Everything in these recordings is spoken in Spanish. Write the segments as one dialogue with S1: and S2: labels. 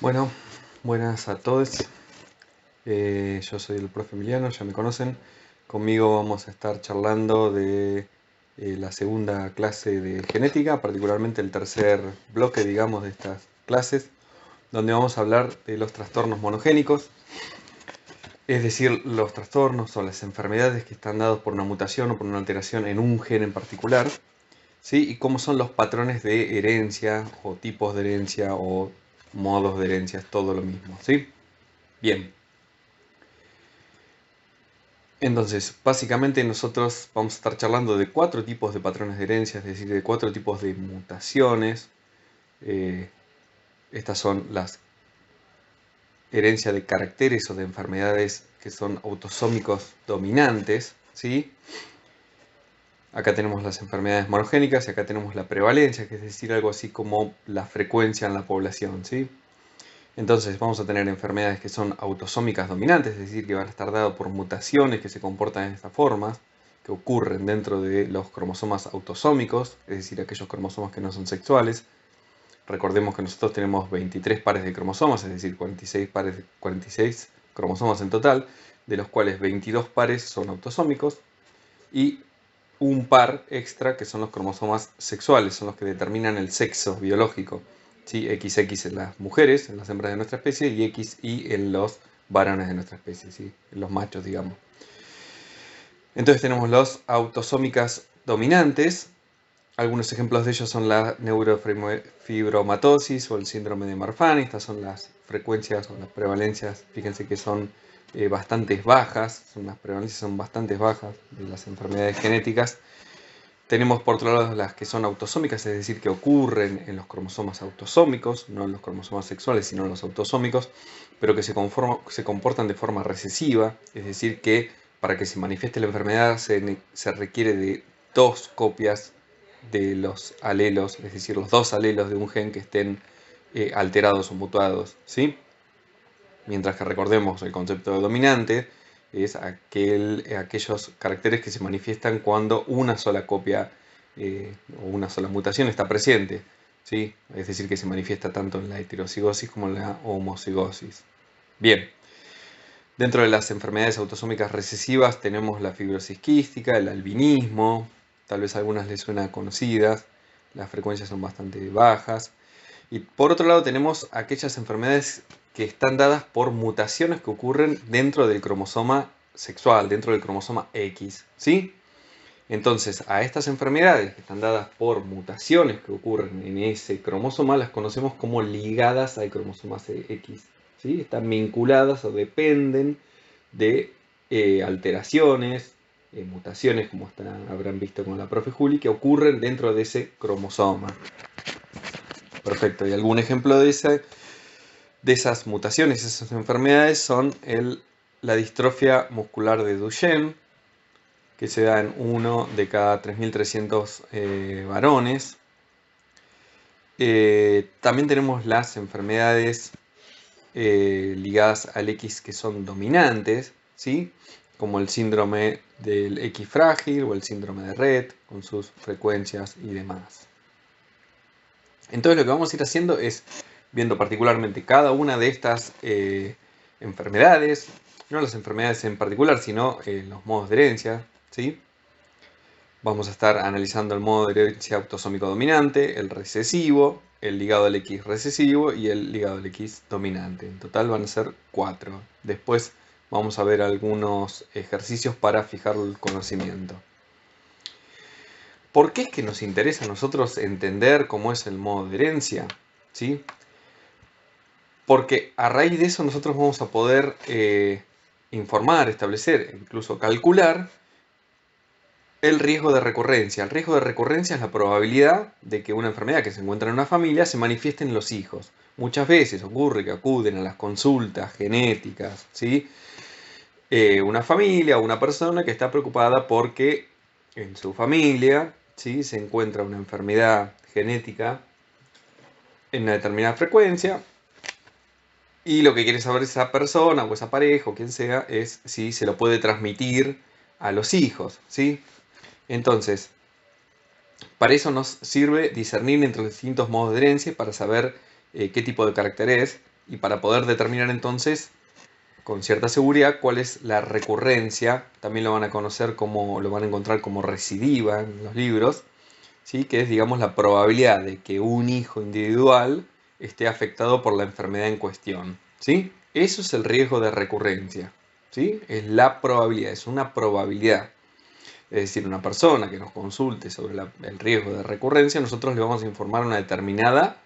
S1: Bueno, buenas a todos. Yo soy el profe Emiliano, ya me conocen. Conmigo vamos a estar charlando de la segunda clase de genética, particularmente el tercer bloque, digamos, de estas clases, donde vamos a hablar de los trastornos monogénicos, es decir, los trastornos o las enfermedades que están dados por una mutación o por una alteración en un gen en particular, ¿sí? Y cómo son los patrones de herencia o tipos de herencia o modos de herencia, es todo lo mismo, ¿sí? Bien. Entonces, básicamente nosotros vamos a estar charlando de 4 tipos de patrones de herencia, es decir, de 4 tipos de mutaciones. Eh, Estas son las herencias de caracteres o de enfermedades que son autosómicos dominantes, ¿sí? Acá tenemos las enfermedades monogénicas y acá tenemos la prevalencia, que es decir, algo así como la frecuencia en la población, ¿sí? Entonces vamos a tener enfermedades que son autosómicas dominantes, es decir, que van a estar dadas por mutaciones que se comportan de esta forma, que ocurren dentro de los cromosomas autosómicos, es decir, aquellos cromosomas que no son sexuales. Recordemos que nosotros tenemos 23 pares de cromosomas, es decir, 46 cromosomas en total, de los cuales 22 pares son autosómicos y un par extra que son los cromosomas sexuales, son los que determinan el sexo biológico. ¿Sí? XX en las mujeres, en las hembras de nuestra especie, y XY en los varones de nuestra especie, ¿sí? En los machos, digamos. Entonces tenemos los autosómicas dominantes. Algunos ejemplos de ellos son la neurofibromatosis o el síndrome de Marfan. Estas son las frecuencias o las prevalencias, fíjense que son bastante bajas, las prevalencias son bastante bajas de las enfermedades genéticas. Tenemos por otro lado las que son autosómicas, es decir, que ocurren en los cromosomas autosómicos, no en los cromosomas sexuales, sino en los autosómicos, pero que se comportan de forma recesiva, es decir, que para que se manifieste la enfermedad se requiere de 2 copias de los alelos, es decir, los 2 alelos de un gen que estén alterados o mutados, ¿sí? Mientras que recordemos el concepto de dominante es aquellos caracteres que se manifiestan cuando una sola copia o una sola mutación está presente, ¿sí? Es decir, que se manifiesta tanto en la heterocigosis como en la homocigosis. Bien, dentro de las enfermedades autosómicas recesivas tenemos la fibrosis quística, el albinismo, tal vez algunas les suenan conocidas, las frecuencias son bastante bajas. Y por otro lado tenemos aquellas enfermedades que están dadas por mutaciones que ocurren dentro del cromosoma sexual, dentro del cromosoma X, ¿sí? Entonces, a estas enfermedades que están dadas por mutaciones que ocurren en ese cromosoma, las conocemos como ligadas al cromosoma X, ¿sí? Están vinculadas o dependen de alteraciones, mutaciones, como habrán visto con la profe Juli, que ocurren dentro de ese cromosoma. Perfecto, y algún ejemplo de esas mutaciones, esas enfermedades son la distrofia muscular de Duchenne, que se da en 1 de cada 3.300 varones. También tenemos las enfermedades ligadas al X que son dominantes, ¿sí? Como el síndrome del X frágil o el síndrome de Rett, con sus frecuencias y demás. Entonces lo que vamos a ir haciendo es viendo particularmente cada una de estas enfermedades, no las enfermedades en particular, sino los modos de herencia, ¿sí? Vamos a estar analizando el modo de herencia autosómico dominante, el recesivo, el ligado al X recesivo y el ligado al X dominante. En total van a ser 4. Después vamos a ver algunos ejercicios para fijar el conocimiento. ¿Por qué es que nos interesa a nosotros entender cómo es el modo de herencia? ¿Sí? Porque a raíz de eso nosotros vamos a poder informar, establecer, incluso calcular el riesgo de recurrencia. El riesgo de recurrencia es la probabilidad de que una enfermedad que se encuentra en una familia se manifieste en los hijos. Muchas veces ocurre que acuden a las consultas genéticas, ¿sí? Una familia o una persona que está preocupada porque en su familia, ¿sí?, se encuentra una enfermedad genética en una determinada frecuencia. Y lo que quiere saber esa persona o esa pareja o quien sea es si se lo puede transmitir a los hijos, ¿sí? Entonces, para eso nos sirve discernir entre los distintos modos de herencia para saber qué tipo de carácter es y para poder determinar entonces con cierta seguridad cuál es la recurrencia, también lo van a conocer como, lo van a encontrar como recidiva en los libros, ¿sí? Que es, digamos, la probabilidad de que un hijo individual esté afectado por la enfermedad en cuestión, ¿sí? Eso es el riesgo de recurrencia, ¿sí? Es la probabilidad, es una probabilidad. Es decir, una persona que nos consulte sobre el riesgo de recurrencia, nosotros le vamos a informar una determinada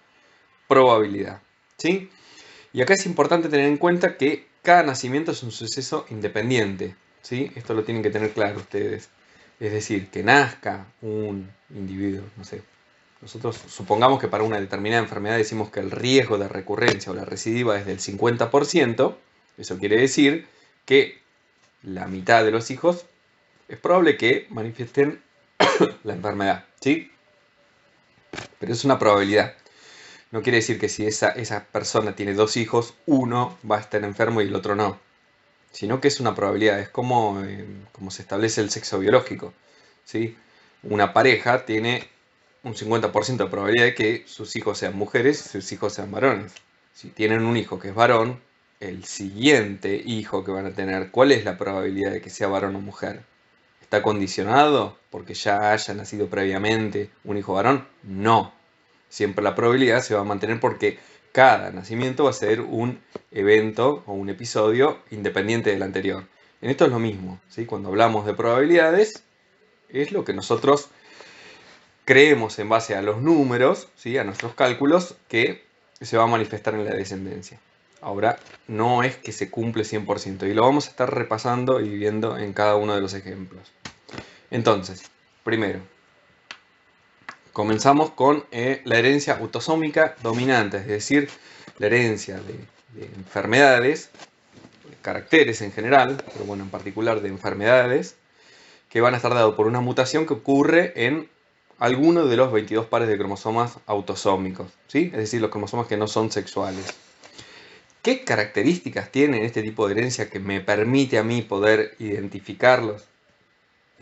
S1: probabilidad, ¿sí? Y acá es importante tener en cuenta que cada nacimiento es un suceso independiente, ¿sí? Esto lo tienen que tener claro ustedes. Es decir, que nazca un individuo, no sé. Nosotros supongamos que para una determinada enfermedad decimos que el riesgo de recurrencia o la recidiva es del 50%. Eso quiere decir que la mitad de los hijos es probable que manifiesten la enfermedad, ¿sí? Pero es una probabilidad. No quiere decir que si esa persona tiene dos hijos, uno va a estar enfermo y el otro no. Sino que es una probabilidad, es como se establece el sexo biológico, ¿sí? Una pareja tiene un 50% de probabilidad de que sus hijos sean mujeres y sus hijos sean varones. Si tienen un hijo que es varón, el siguiente hijo que van a tener, ¿cuál es la probabilidad de que sea varón o mujer? ¿Está condicionado porque ya haya nacido previamente un hijo varón? No. Siempre la probabilidad se va a mantener porque cada nacimiento va a ser un evento o un episodio independiente del anterior. En esto es lo mismo, ¿sí? Cuando hablamos de probabilidades, es lo que nosotros creemos en base a los números, ¿sí? A nuestros cálculos, que se va a manifestar en la descendencia. Ahora, no es que se cumple 100%, y lo vamos a estar repasando y viendo en cada uno de los ejemplos. Entonces, primero, comenzamos con la herencia autosómica dominante, es decir, la herencia de enfermedades, de caracteres en general, pero bueno, en particular de enfermedades, que van a estar dados por una mutación que ocurre en alguno de los 22 pares de cromosomas autosómicos, ¿sí? Es decir, los cromosomas que no son sexuales. ¿Qué características tiene este tipo de herencia que me permite a mí poder identificarlos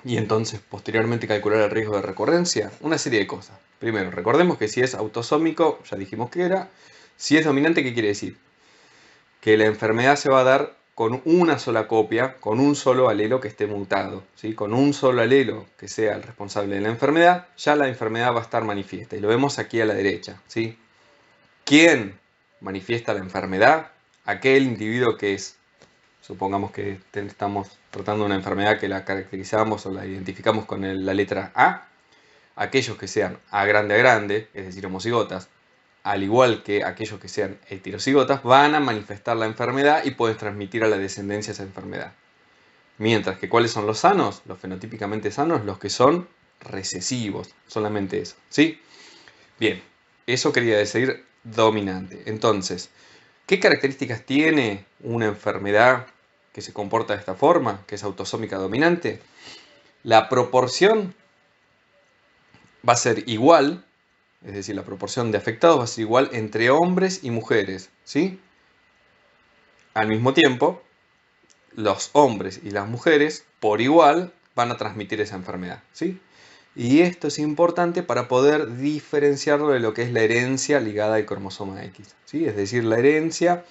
S1: y entonces posteriormente calcular el riesgo de recurrencia? Una serie de cosas. Primero, recordemos que si es autosómico, ya dijimos que era. Si es dominante, ¿qué quiere decir? Que la enfermedad se va a dar con una sola copia, con un solo alelo que esté mutado, ¿sí? Con un solo alelo que sea el responsable de la enfermedad, ya la enfermedad va a estar manifiesta. Y lo vemos aquí a la derecha, ¿sí? ¿Quién manifiesta la enfermedad? Aquel individuo que es, supongamos que estamos tratando de una enfermedad que la caracterizamos o la identificamos con la letra A. Aquellos que sean A grande, es decir, homocigotas, al igual que aquellos que sean heterocigotas, van a manifestar la enfermedad y pueden transmitir a la descendencia esa enfermedad. Mientras que, ¿cuáles son los sanos? Los fenotípicamente sanos, los que son recesivos, solamente eso, ¿sí? Bien, eso quería decir dominante. Entonces, ¿qué características tiene una enfermedad que se comporta de esta forma, que es autosómica dominante? La proporción va a ser igual, es decir, la proporción de afectados va a ser igual entre hombres y mujeres, ¿sí? Al mismo tiempo, los hombres y las mujeres, por igual, van a transmitir esa enfermedad, ¿sí? Y esto es importante para poder diferenciarlo de lo que es la herencia ligada al cromosoma X, ¿sí? Es decir, la herencia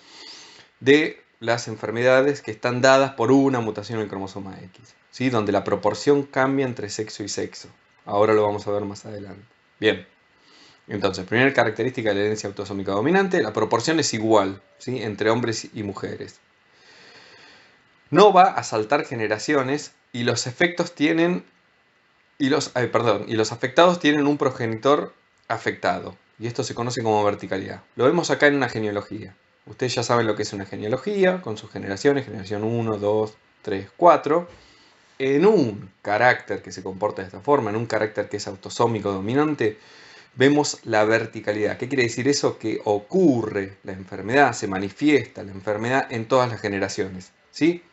S1: de las enfermedades que están dadas por una mutación en el cromosoma X, ¿sí? Donde la proporción cambia entre sexo y sexo. Ahora lo vamos a ver más adelante. Bien. Entonces, primera característica de la herencia autosómica dominante, la proporción es igual, ¿sí? Entre hombres y mujeres. No va a saltar generaciones y los efectos tienen y los afectados tienen un progenitor afectado. Y esto se conoce como verticalidad. Lo vemos acá en una genealogía. Ustedes ya saben lo que es una genealogía, con sus generaciones, generación 1, 2, 3, 4. En un carácter que se comporta de esta forma, en un carácter que es autosómico dominante, vemos la verticalidad. ¿Qué quiere decir eso? Que ocurre la enfermedad, se manifiesta la enfermedad en todas las generaciones, ¿sí?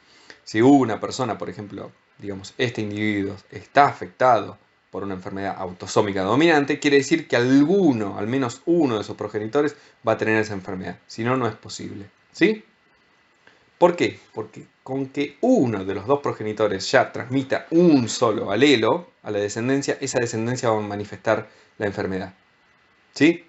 S1: Si una persona, por ejemplo, digamos, este individuo está afectado por una enfermedad autosómica dominante, quiere decir que alguno, al menos uno de sus progenitores, va a tener esa enfermedad. Si no, no es posible, ¿sí? ¿Por qué? Porque con que uno de los dos progenitores ya transmita un solo alelo a la descendencia, esa descendencia va a manifestar la enfermedad, ¿sí?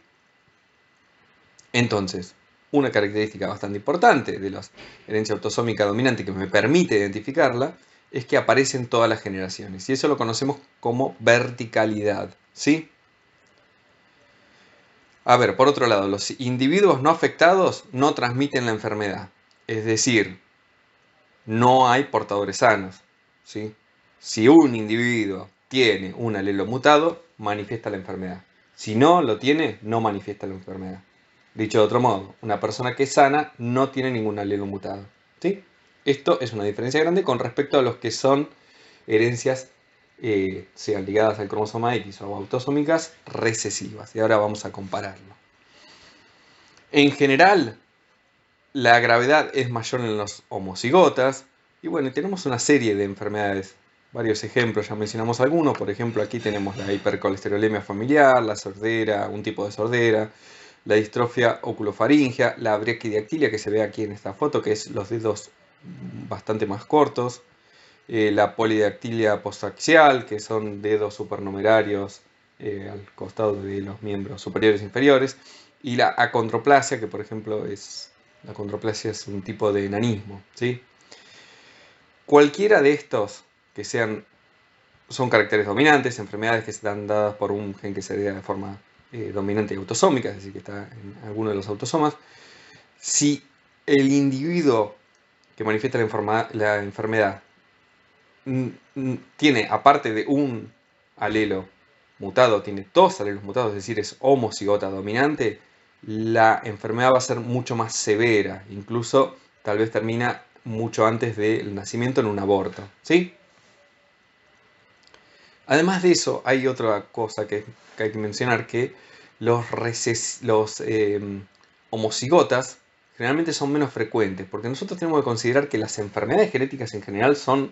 S1: Entonces, una característica bastante importante de la herencia autosómica dominante que me permite identificarla es que aparece en todas las generaciones. Y eso lo conocemos como verticalidad, ¿sí? A ver, por otro lado, los individuos no afectados no transmiten la enfermedad. Es decir, no hay portadores sanos, ¿sí? Si un individuo tiene un alelo mutado, manifiesta la enfermedad. Si no lo tiene, no manifiesta la enfermedad. Dicho de otro modo, una persona que es sana no tiene ningún alelo mutado, ¿sí? Esto es una diferencia grande con respecto a los que son herencias, sean ligadas al cromosoma X o autosómicas recesivas. Y ahora vamos a compararlo. En general, la gravedad es mayor en los homocigotas. Y bueno, tenemos una serie de enfermedades, varios ejemplos, ya mencionamos algunos. Por ejemplo, aquí tenemos la hipercolesterolemia familiar, la sordera, un tipo de sordera, la distrofia oculofaringea, la braquidactilia que se ve aquí en esta foto, que es los dedos bastante más cortos, la polidactilia postaxial, que son dedos supernumerarios al costado de los miembros superiores e inferiores, y la acondroplasia, que por ejemplo la acondroplasia es un tipo de enanismo, ¿sí? Cualquiera de estos que son caracteres dominantes, enfermedades que están dadas por un gen que se hereda de forma dominante y autosómica, es decir, que está en alguno de los autosomas. Si el individuo que manifiesta la enfermedad tiene, aparte de un alelo mutado, tiene dos alelos mutados, es decir, es homocigota dominante, la enfermedad va a ser mucho más severa, incluso tal vez termina mucho antes del nacimiento en un aborto, ¿sí? Además de eso, hay otra cosa que hay que mencionar, que los homocigotas generalmente son menos frecuentes, porque nosotros tenemos que considerar que las enfermedades genéticas en general son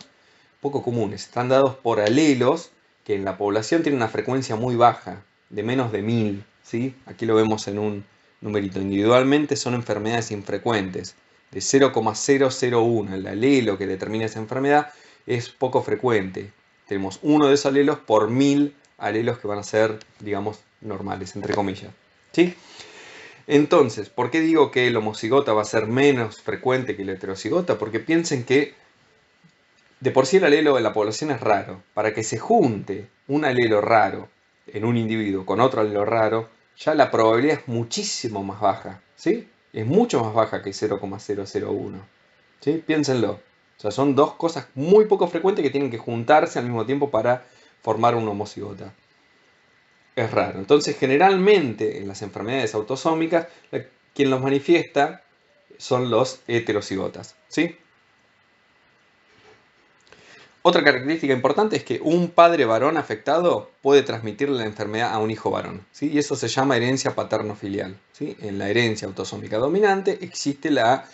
S1: poco comunes, están dados por alelos que en la población tienen una frecuencia muy baja, de menos de 1000, ¿sí? Aquí lo vemos en un numerito. Individualmente son enfermedades infrecuentes, de 0,001. El alelo que determina esa enfermedad es poco frecuente. Tenemos uno de esos alelos por 1000 alelos que van a ser, digamos, normales, entre comillas, ¿sí? Entonces, ¿por qué digo que el homocigota va a ser menos frecuente que el heterocigota? Porque piensen que de por sí el alelo de la población es raro. Para que se junte un alelo raro en un individuo con otro alelo raro, ya la probabilidad es muchísimo más baja, ¿sí? Es mucho más baja que 0,001, ¿sí? Piénsenlo. O sea, son dos cosas muy poco frecuentes que tienen que juntarse al mismo tiempo para formar un homocigota. Es raro. Entonces, generalmente en las enfermedades autosómicas, quien los manifiesta son los heterocigotas, ¿sí? Otra característica importante es que un padre varón afectado puede transmitirle la enfermedad a un hijo varón, ¿sí? Y eso se llama herencia paterno-filial, ¿sí? En la herencia autosómica dominante existe la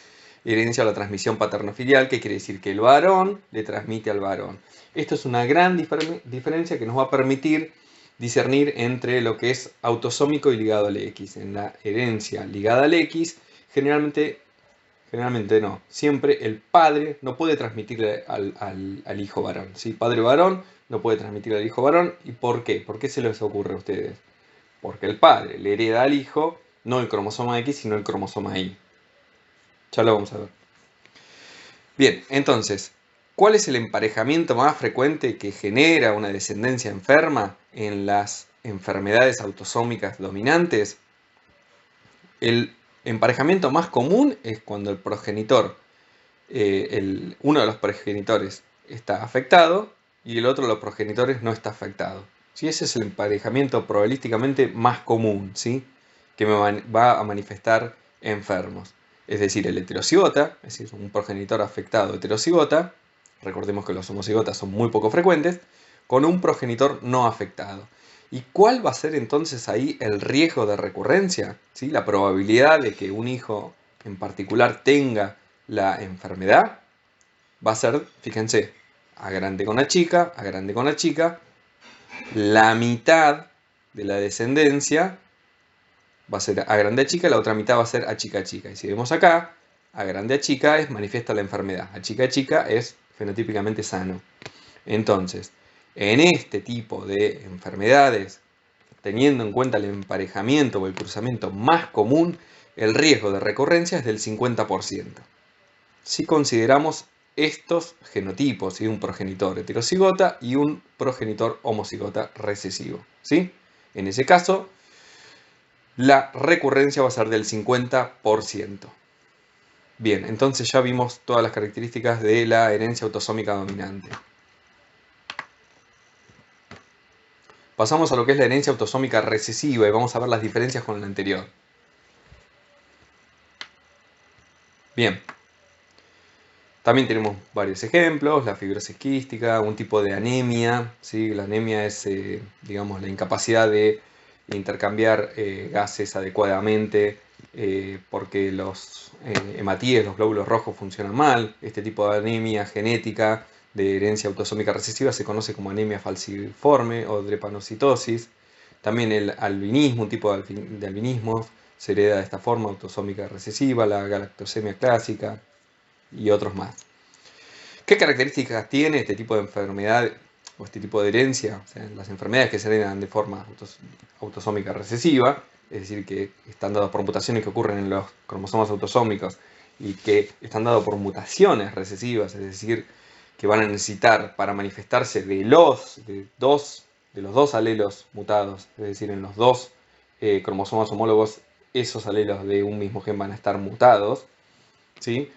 S1: herencia o la transmisión paterno-filial, que quiere decir que el varón le transmite al varón. Esto es una gran diferencia que nos va a permitir discernir entre lo que es autosómico y ligado al X. En la herencia ligada al X, generalmente no, siempre el padre no puede transmitirle al hijo varón, ¿sí? Padre varón no puede transmitirle al hijo varón. ¿Y por qué? ¿Por qué se les ocurre a ustedes? Porque el padre le hereda al hijo no el cromosoma X, sino el cromosoma Y. Ya lo vamos a ver. Bien, entonces, ¿cuál es el emparejamiento más frecuente que genera una descendencia enferma en las enfermedades autosómicas dominantes? El emparejamiento más común es cuando el progenitor, uno de los progenitores está afectado y el otro de los progenitores no está afectado, ¿sí? Ese es el emparejamiento probabilísticamente más común, ¿sí? Que me va a manifestar enfermos. Es decir, el heterocigota, es decir, un progenitor afectado heterocigota, recordemos que los homocigotas son muy poco frecuentes, con un progenitor no afectado. ¿Y cuál va a ser entonces ahí el riesgo de recurrencia? ¿Sí? La probabilidad de que un hijo en particular tenga la enfermedad va a ser, fíjense, A grande con la chica, A grande con la chica, la mitad de la descendencia va a ser A grande a chica, la otra mitad va a ser A chica a chica. Y si vemos acá, A grande a chica es manifiesta la enfermedad, A chica es fenotípicamente sano. Entonces, en este tipo de enfermedades teniendo en cuenta el emparejamiento o el cruzamiento más común, el riesgo de recurrencia es del 50%. Si consideramos estos genotipos, ¿sí? Un progenitor heterocigota y un progenitor homocigota recesivo, ¿sí? En ese caso, la recurrencia va a ser del 50%. Bien, entonces ya vimos todas las características de la herencia autosómica dominante. Pasamos a lo que es la herencia autosómica recesiva y vamos a ver las diferencias con la anterior. Bien, también tenemos varios ejemplos, la fibrosis quística, un tipo de anemia, ¿sí? La anemia es, digamos, la incapacidad de intercambiar gases adecuadamente porque los hematíes, los glóbulos rojos funcionan mal. Este tipo de anemia genética de herencia autosómica recesiva se conoce como anemia falciforme o drepanocitosis. También el albinismo, un tipo de albinismo, se hereda de esta forma autosómica recesiva, la galactosemia clásica y otros más. ¿Qué características tiene este tipo de enfermedad o este tipo de herencia? O sea, las enfermedades que se heredan de forma autosómica recesiva, es decir, que están dadas por mutaciones que ocurren en los cromosomas autosómicos y que están dadas por mutaciones recesivas, es decir, que van a necesitar para manifestarse de los dos alelos mutados, es decir, en los dos cromosomas homólogos, esos alelos de un mismo gen van a estar mutados, ¿sí?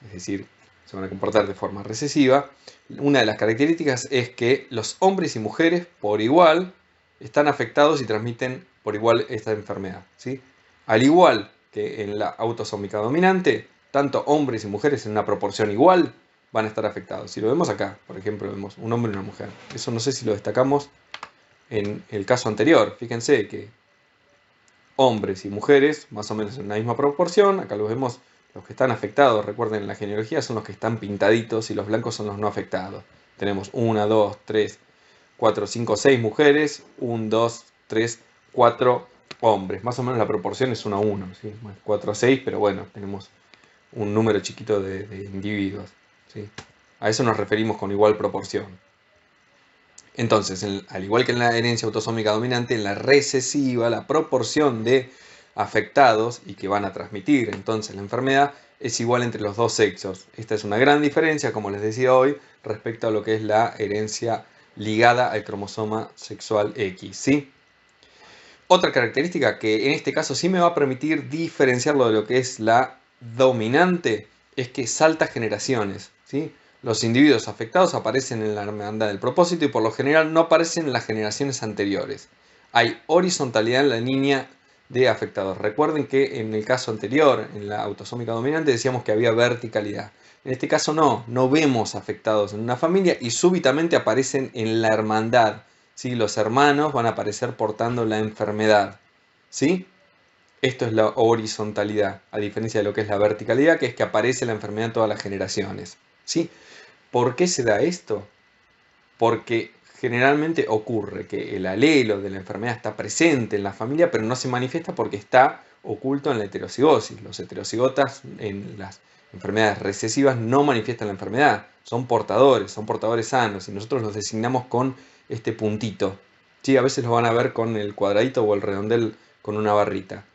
S1: Es decir, se van a comportar de forma recesiva. Una de las características es que los hombres y mujeres por igual están afectados y transmiten por igual esta enfermedad, ¿sí? Al igual que en la autosómica dominante, tanto hombres y mujeres en una proporción igual van a estar afectados. Si lo vemos acá, por ejemplo, vemos un hombre y una mujer. Eso no sé si lo destacamos en el caso anterior. Fíjense que hombres y mujeres, más o menos en la misma proporción, acá lo vemos. Los que están afectados, recuerden, en la genealogía son los que están pintaditos y los blancos son los no afectados. Tenemos 1, 2, 3, 4, 5, 6 mujeres, 1, 2, 3, 4 hombres. Más o menos la proporción es 1 a 1, ¿sí? 4 a 6, pero bueno, tenemos un número chiquito de individuos, ¿sí? A eso nos referimos con igual proporción. Entonces, al igual que en la herencia autosómica dominante, en la recesiva, la proporción de afectados y que van a transmitir entonces la enfermedad es igual entre los dos sexos. Esta es una gran diferencia, como les decía hoy, respecto a lo que es la herencia ligada al cromosoma sexual X, ¿sí? Otra característica que en este caso sí me va a permitir diferenciarlo de lo que es la dominante es que salta generaciones, ¿sí? Los individuos afectados aparecen en la hermandad del propósito y por lo general no aparecen en las generaciones anteriores. Hay horizontalidad en la línea de afectados. Recuerden que en el caso anterior, en la autosómica dominante, decíamos que había verticalidad. En este caso no vemos afectados en una familia y súbitamente aparecen en la hermandad, ¿sí? Los hermanos van a aparecer portando la enfermedad, ¿sí? Esto es la horizontalidad, a diferencia de lo que es la verticalidad, que es que aparece la enfermedad en todas las generaciones, ¿sí? ¿Por qué se da esto? Porque generalmente ocurre que el alelo de la enfermedad está presente en la familia, pero no se manifiesta porque está oculto en la heterocigosis. Los heterocigotas en las enfermedades recesivas no manifiestan la enfermedad, son portadores sanos y nosotros los designamos con este puntito. Sí, a veces lo van a ver con el cuadradito o el redondel con una barrita.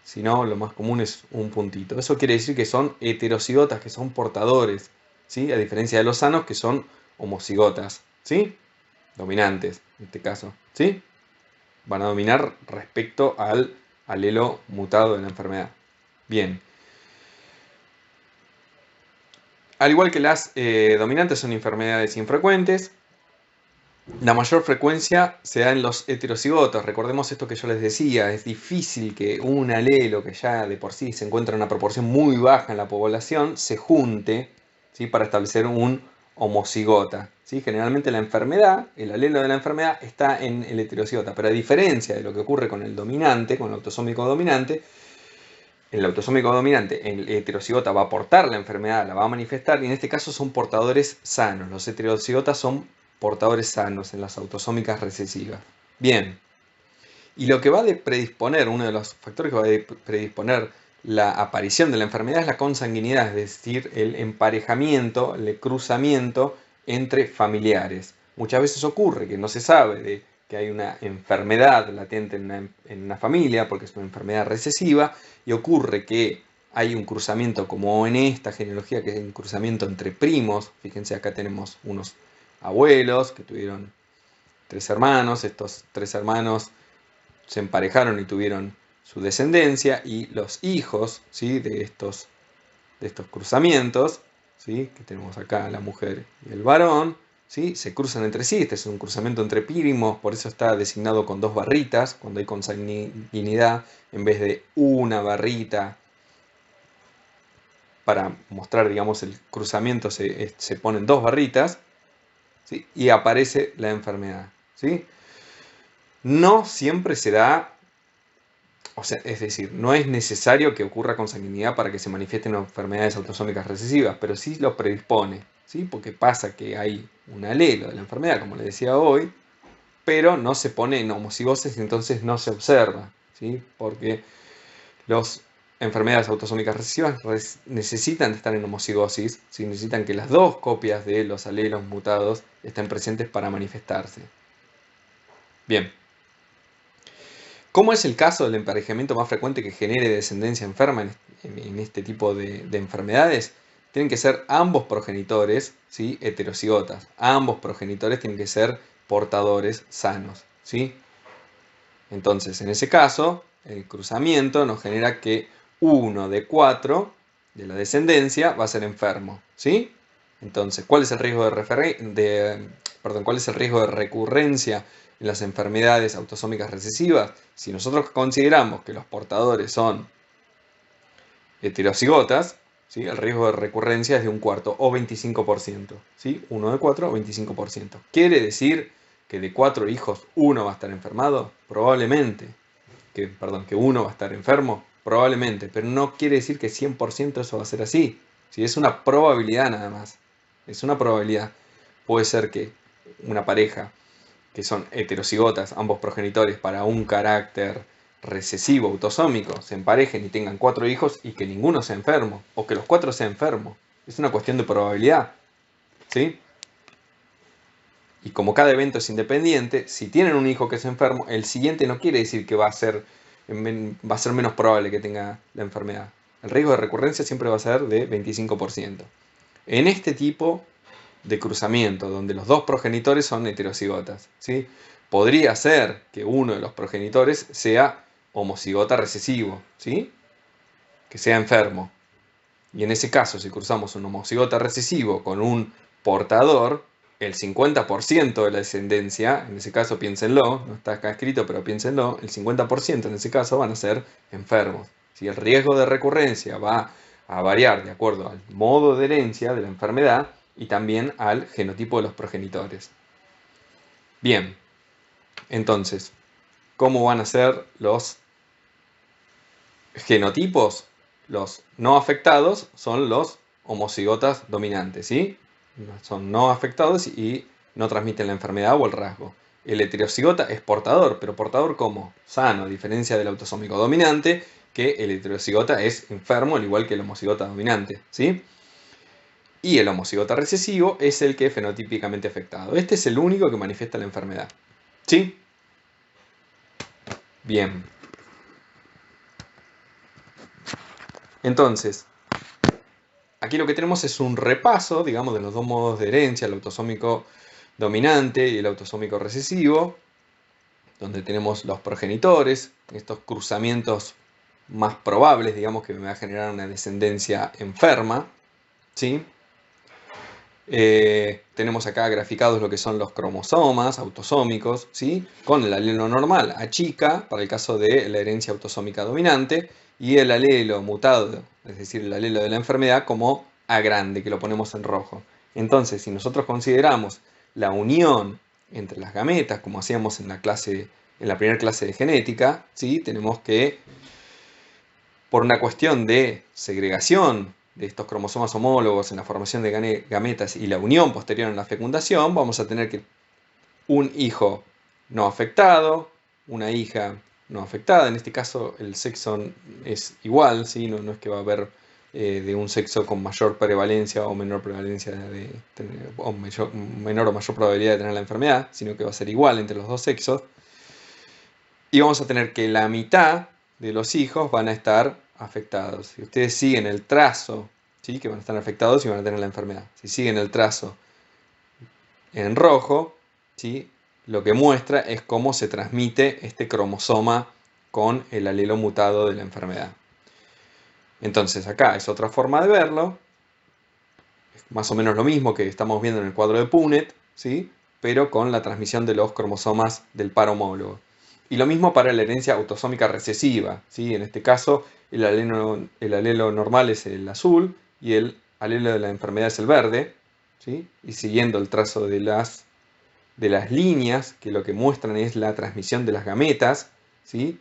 S1: Si no, lo más común es un puntito. Eso quiere decir que son heterocigotas, que son portadores, ¿sí? A diferencia de los sanos, que son homocigotas, ¿sí? Dominantes, en este caso, ¿sí? Van a dominar respecto al alelo mutado de la enfermedad. Bien. Al igual que las dominantes son enfermedades infrecuentes, la mayor frecuencia se da en los heterocigotos. Recordemos esto que yo les decía, es difícil que un alelo que ya de por sí se encuentra en una proporción muy baja en la población se junte, ¿sí? Para establecer un homocigota, ¿sí? Generalmente la enfermedad, el alelo de la enfermedad está en el heterocigota, pero a diferencia de lo que ocurre con el dominante, con el autosómico dominante, el autosómico dominante, el heterocigota va a portar la enfermedad, la va a manifestar, y en este caso son portadores sanos. Los heterocigotas son portadores sanos en las autosómicas recesivas. Bien, y lo que va a predisponer, uno de los factores que va a predisponer la aparición de la enfermedad es la consanguinidad, es decir, el emparejamiento, el cruzamiento entre familiares. Muchas veces ocurre que no se sabe de que hay una enfermedad latente en una familia, porque es una enfermedad recesiva, y ocurre que hay un cruzamiento, como en esta genealogía, que es un cruzamiento entre primos. Fíjense, acá tenemos unos abuelos que tuvieron 3 hermanos, estos 3 hermanos se emparejaron y tuvieron su descendencia, y los hijos, ¿sí?, de estos cruzamientos, ¿sí?, que tenemos acá la mujer y el varón, ¿sí?, se cruzan entre sí. Este es un cruzamiento entre primos, por eso está designado con 2 barritas, cuando hay consanguinidad, en vez de una barrita. Para mostrar, digamos, el cruzamiento se ponen 2 barritas, ¿sí?, y aparece la enfermedad, ¿sí? No siempre se da, o sea, es decir, no es necesario que ocurra consanguinidad para que se manifiesten enfermedades autosómicas recesivas, pero sí lo predispone, ¿sí? Porque pasa que hay un alelo de la enfermedad, como les decía hoy, pero no se pone en homocigosis, entonces no se observa, ¿sí? Porque las enfermedades autosómicas recesivas necesitan de estar en homocigosis, ¿sí? Necesitan que las 2 copias de los alelos mutados estén presentes para manifestarse. Bien. ¿Cómo es el caso del emparejamiento más frecuente que genere descendencia enferma en este tipo de enfermedades? Tienen que ser ambos progenitores, ¿sí?, heterocigotas. Ambos progenitores tienen que ser portadores sanos, ¿sí? Entonces, en ese caso, el cruzamiento nos genera que 1 de 4 de la descendencia va a ser enfermo, ¿sí? Entonces, ¿cuál es el riesgo cuál es el riesgo de recurrencia en las enfermedades autosómicas recesivas? Si nosotros consideramos que los portadores son heterocigotas, ¿sí?, el riesgo de recurrencia es de 1/4 o 25%, ¿sí? 1 de 4 o 25%. ¿Quiere decir que de 4 hijos 1 va a estar enfermado? Probablemente. Que 1 va a estar enfermo, probablemente, pero no quiere decir que 100% eso va a ser así. ¿Sí? Es una probabilidad nada más. Es una probabilidad. Puede ser que una pareja que son heterocigotas, ambos progenitores, para un carácter recesivo autosómico, se emparejen y tengan 4 hijos y que ninguno sea enfermo, o que los 4 sean enfermos. Es una cuestión de probabilidad, ¿sí? Y como cada evento es independiente, si tienen un hijo que es enfermo, el siguiente no quiere decir que va a ser menos probable que tenga la enfermedad. El riesgo de recurrencia siempre va a ser de 25%. En este tipo de cruzamiento, donde los 2 progenitores son heterocigotas, ¿sí?, podría ser que uno de los progenitores sea homocigota recesivo, ¿sí?, que sea enfermo. Y en ese caso, si cruzamos un homocigota recesivo con un portador, el 50% de la descendencia, en ese caso piénsenlo, no está acá escrito, pero piénsenlo, el 50% en ese caso van a ser enfermos. Si el riesgo de recurrencia va a variar de acuerdo al modo de herencia de la enfermedad y también al genotipo de los progenitores. Bien, entonces, ¿cómo van a ser los genotipos? Los no afectados son los homocigotas dominantes, ¿sí? Son no afectados y no transmiten la enfermedad o el rasgo. El heterocigota es portador, pero portador ¿cómo? Sano, a diferencia del autosómico dominante, que el heterocigota es enfermo, al igual que el homocigota dominante, ¿sí? Y el homocigota recesivo es el que es fenotípicamente afectado. Este es el único que manifiesta la enfermedad, ¿sí? Bien. Entonces, aquí lo que tenemos es un repaso, digamos, de los 2 modos de herencia, el autosómico dominante y el autosómico recesivo, donde tenemos los progenitores, estos cruzamientos más probables, digamos, que me va a generar una descendencia enferma, ¿sí? Tenemos acá graficados lo que son los cromosomas autosómicos, ¿sí?, con el alelo normal A chica, para el caso de la herencia autosómica dominante, y el alelo mutado, es decir, el alelo de la enfermedad, como A grande, que lo ponemos en rojo. Entonces, si nosotros consideramos la unión entre las gametas, como hacíamos en la primera clase de genética, ¿sí?, tenemos que, por una cuestión de segregación de estos cromosomas homólogos en la formación de gametas y la unión posterior en la fecundación, vamos a tener que un hijo no afectado, una hija no afectada. En este caso el sexo es igual, ¿sí? No es que va a haber de un sexo con mayor prevalencia o menor prevalencia menor o mayor probabilidad de tener la enfermedad, sino que va a ser igual entre los dos sexos. Y vamos a tener que la mitad de los hijos van a estar afectados. Si ustedes siguen el trazo, ¿sí?, que van a estar afectados y van a tener la enfermedad. Si siguen el trazo en rojo, ¿sí?, lo que muestra es cómo se transmite este cromosoma con el alelo mutado de la enfermedad. Entonces acá es otra forma de verlo, es más o menos lo mismo que estamos viendo en el cuadro de Punnett, ¿sí?, pero con la transmisión de los cromosomas del par homólogo. Y lo mismo para la herencia autosómica recesiva, ¿sí? En este caso el alelo normal es el azul y el alelo de la enfermedad es el verde, ¿sí? Y siguiendo el trazo de las líneas, que lo que muestran es la transmisión de las gametas, ¿sí?,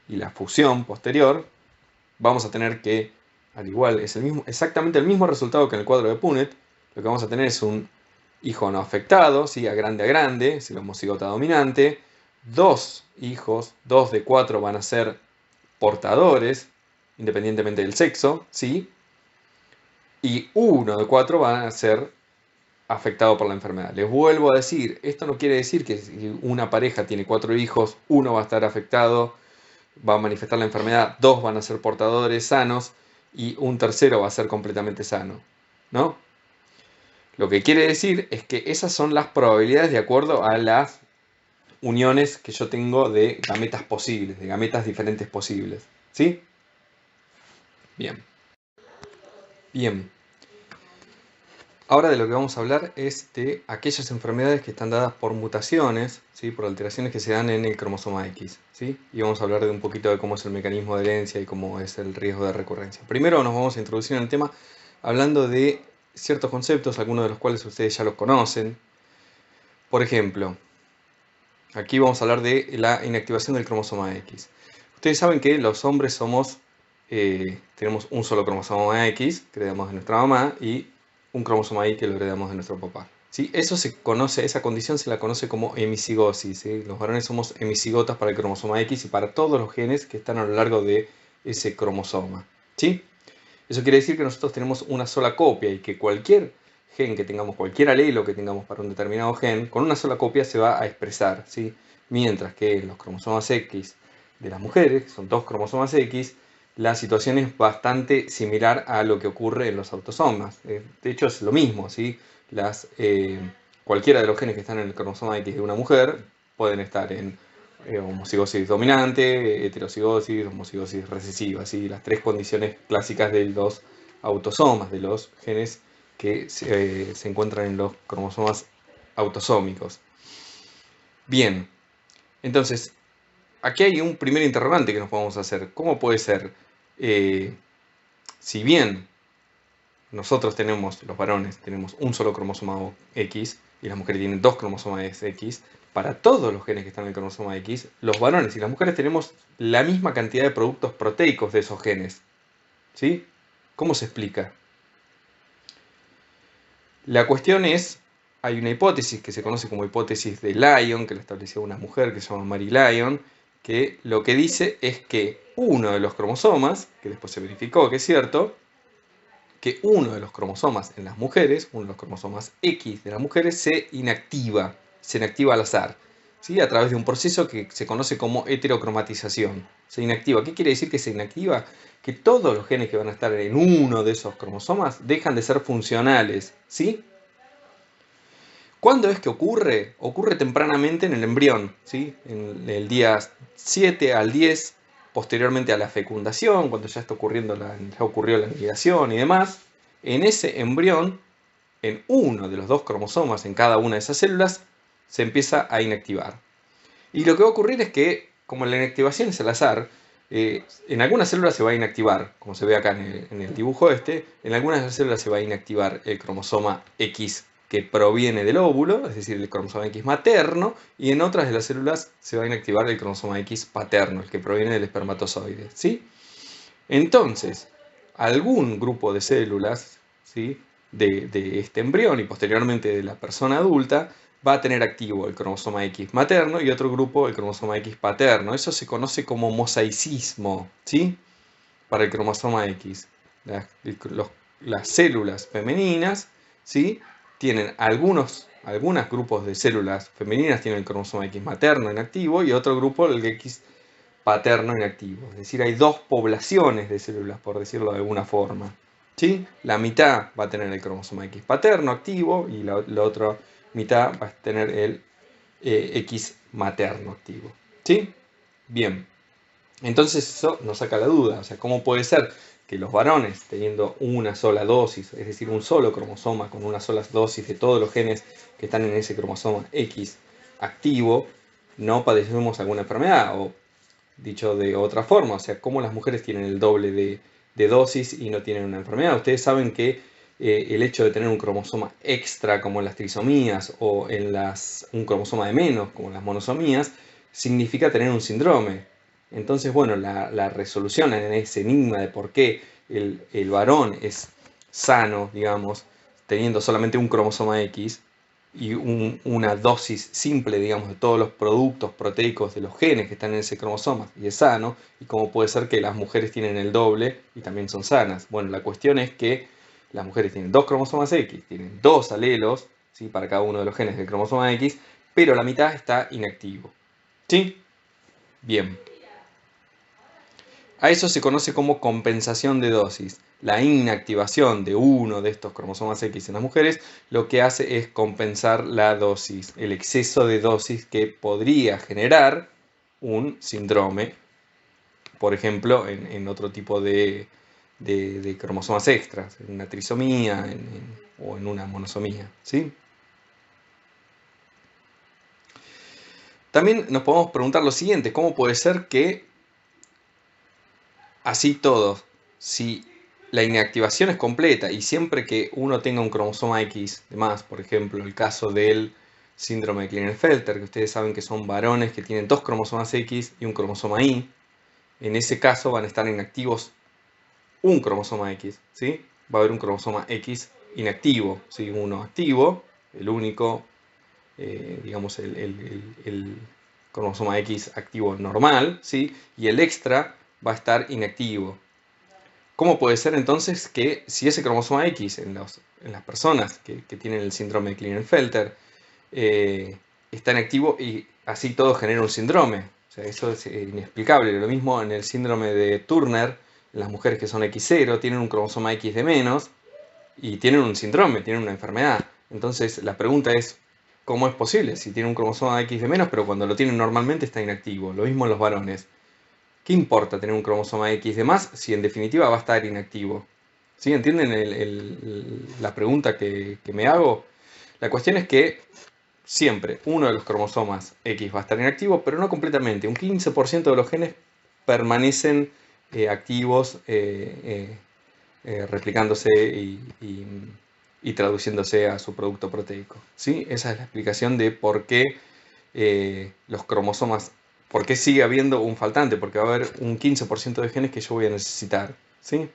S1: y la fusión posterior, vamos a tener que, al igual, es exactamente el mismo resultado que en el cuadro de Punnett. Lo que vamos a tener es un hijo no afectado, ¿sí?, a grande, es el homocigota dominante. 2 hijos, 2 de 4 van a ser portadores, independientemente del sexo, ¿sí? Y 1 de 4 van a ser afectado por la enfermedad. Les vuelvo a decir, esto no quiere decir que si una pareja tiene 4 hijos, uno va a estar afectado, va a manifestar la enfermedad, 2 van a ser portadores sanos y un tercero va a ser completamente sano, ¿no? Lo que quiere decir es que esas son las probabilidades de acuerdo a las uniones que yo tengo de gametas posibles, de gametas diferentes posibles, ¿sí? Bien. Bien. Ahora de lo que vamos a hablar es de aquellas enfermedades que están dadas por mutaciones, ¿sí?, por alteraciones que se dan en el cromosoma X, ¿sí? Y vamos a hablar de un poquito de cómo es el mecanismo de herencia y cómo es el riesgo de recurrencia. Primero nos vamos a introducir en el tema hablando de ciertos conceptos, algunos de los cuales ustedes ya los conocen. Por ejemplo, aquí vamos a hablar de la inactivación del cromosoma X. Ustedes saben que los hombres tenemos un solo cromosoma X que heredamos de nuestra mamá y un cromosoma Y que lo heredamos de nuestro papá, ¿sí? Esa condición se la conoce como hemicigosis, ¿sí? Los varones somos hemicigotas para el cromosoma X y para todos los genes que están a lo largo de ese cromosoma, ¿sí? Eso quiere decir que nosotros tenemos una sola copia y que cualquier gen que tengamos, cualquier alelo que tengamos para un determinado gen, con una sola copia se va a expresar, ¿sí? Mientras que en los cromosomas X de las mujeres, que son 2 cromosomas X, la situación es bastante similar a lo que ocurre en los autosomas. De hecho es lo mismo, ¿sí? Cualquiera de los genes que están en el cromosoma X de una mujer pueden estar en homocigosis dominante, heterocigosis, homocigosis recesiva, ¿sí? Las 3 condiciones clásicas de los autosomas, de los genes que se encuentran en los cromosomas autosómicos. Bien, entonces, aquí hay un primer interrogante que nos podemos hacer. ¿Cómo puede ser? Si bien nosotros los varones, tenemos un solo cromosoma X y las mujeres tienen 2 cromosomas X, para todos los genes que están en el cromosoma X, los varones y las mujeres tenemos la misma cantidad de productos proteicos de esos genes, ¿sí? ¿Cómo se explica? La cuestión es, hay una hipótesis que se conoce como hipótesis de Lyon, que la estableció una mujer que se llama Mary Lyon, que lo que dice es que uno de los cromosomas, que después se verificó que es cierto, que uno de los cromosomas en las mujeres, uno de los cromosomas X de las mujeres, se inactiva al azar, ¿sí? A través de un proceso que se conoce como heterocromatización. Se inactiva. ¿Qué quiere decir que se inactiva? Que todos los genes que van a estar en uno de esos cromosomas dejan de ser funcionales, ¿sí? ¿Cuándo es que ocurre? Ocurre tempranamente en el embrión, ¿sí? En el día 7 al 10, posteriormente a la fecundación, cuando ya está ocurriendo ya ocurrió la anidación y demás. En ese embrión, en uno de los 2 cromosomas en cada una de esas células, se empieza a inactivar. Y lo que va a ocurrir es que, como la inactivación es al azar, en algunas células se va a inactivar, como se ve acá en el dibujo en algunas de las células se va a inactivar el cromosoma X que proviene del óvulo, es decir, el cromosoma X materno, y en otras de las células se va a inactivar el cromosoma X paterno, el que proviene del espermatozoide, ¿sí? Entonces, algún grupo de células, ¿sí?, de este embrión y posteriormente de la persona adulta va a tener activo el cromosoma X materno y otro grupo el cromosoma X paterno. Eso se conoce como mosaicismo, ¿sí?, para el cromosoma X. las células femeninas, ¿sí? Tienen algunos grupos de células femeninas tienen el cromosoma X materno inactivo y otro grupo el X paterno inactivo. Es decir, hay dos poblaciones de células, por decirlo de alguna forma. ¿Sí? La mitad va a tener el cromosoma X paterno activo y la otra mitad va a tener el X materno activo. ¿Sí? Bien. Entonces eso nos saca la duda. O sea, ¿cómo puede ser que los varones, teniendo una sola dosis, es decir, un solo cromosoma con una sola dosis de todos los genes que están en ese cromosoma X activo, no padecemos alguna enfermedad? O dicho de otra forma, o sea, ¿cómo las mujeres tienen el doble de dosis y no tienen una enfermedad? Ustedes saben que el hecho de tener un cromosoma extra como en las trisomías o en un cromosoma de menos como en las monosomías significa tener un síndrome. Entonces, bueno, la resolución en ese enigma de por qué el varón es sano, digamos, teniendo solamente un cromosoma X y una dosis simple, digamos, de todos los productos proteicos de los genes que están en ese cromosoma y es sano, y cómo puede ser que las mujeres tienen el doble y también son sanas. Bueno, la cuestión es que las mujeres tienen dos cromosomas X, tienen dos alelos, ¿sí? Para cada uno de los genes del cromosoma X, pero la mitad está inactivo. ¿Sí? Bien. A eso se conoce como compensación de dosis. La inactivación de uno de estos cromosomas X en las mujeres lo que hace es compensar la dosis, el exceso de dosis que podría generar un síndrome, por ejemplo, en otro tipo de cromosomas extras, en una trisomía o en una monosomía. ¿Sí? También nos podemos preguntar lo siguiente: ¿cómo puede ser que así todos, si la inactivación es completa y siempre que uno tenga un cromosoma X de más, por ejemplo, el caso del síndrome de Klinefelter, que ustedes saben que son varones que tienen dos cromosomas X y un cromosoma Y, en ese caso van a estar inactivos un cromosoma X, ¿sí? Va a haber un cromosoma X inactivo, ¿sí? Uno activo, el único, digamos, el cromosoma X activo normal, ¿sí? Y el extra va a estar inactivo. ¿Cómo puede ser entonces que si ese cromosoma X en las personas que tienen el síndrome de Klinefelter está inactivo y así todo genera un síndrome? O sea, eso es inexplicable. Lo mismo en el síndrome de Turner, en las mujeres que son X0 tienen un cromosoma X de menos y tienen un síndrome, tienen una enfermedad. Entonces la pregunta es, ¿cómo es posible? Si tienen un cromosoma X de menos, pero cuando lo tienen normalmente está inactivo. Lo mismo en los varones. ¿Qué importa tener un cromosoma X de más si en definitiva va a estar inactivo? ¿Sí? ¿Entienden la pregunta que me hago? La cuestión es que siempre uno de los cromosomas X va a estar inactivo, pero no completamente. Un 15% de los genes permanecen activos, replicándose y traduciéndose a su producto proteico. ¿Sí? Esa es la explicación de por qué los cromosomas, por qué sigue habiendo un faltante, porque va a haber un 15% de genes que yo voy a necesitar. ¿Sí?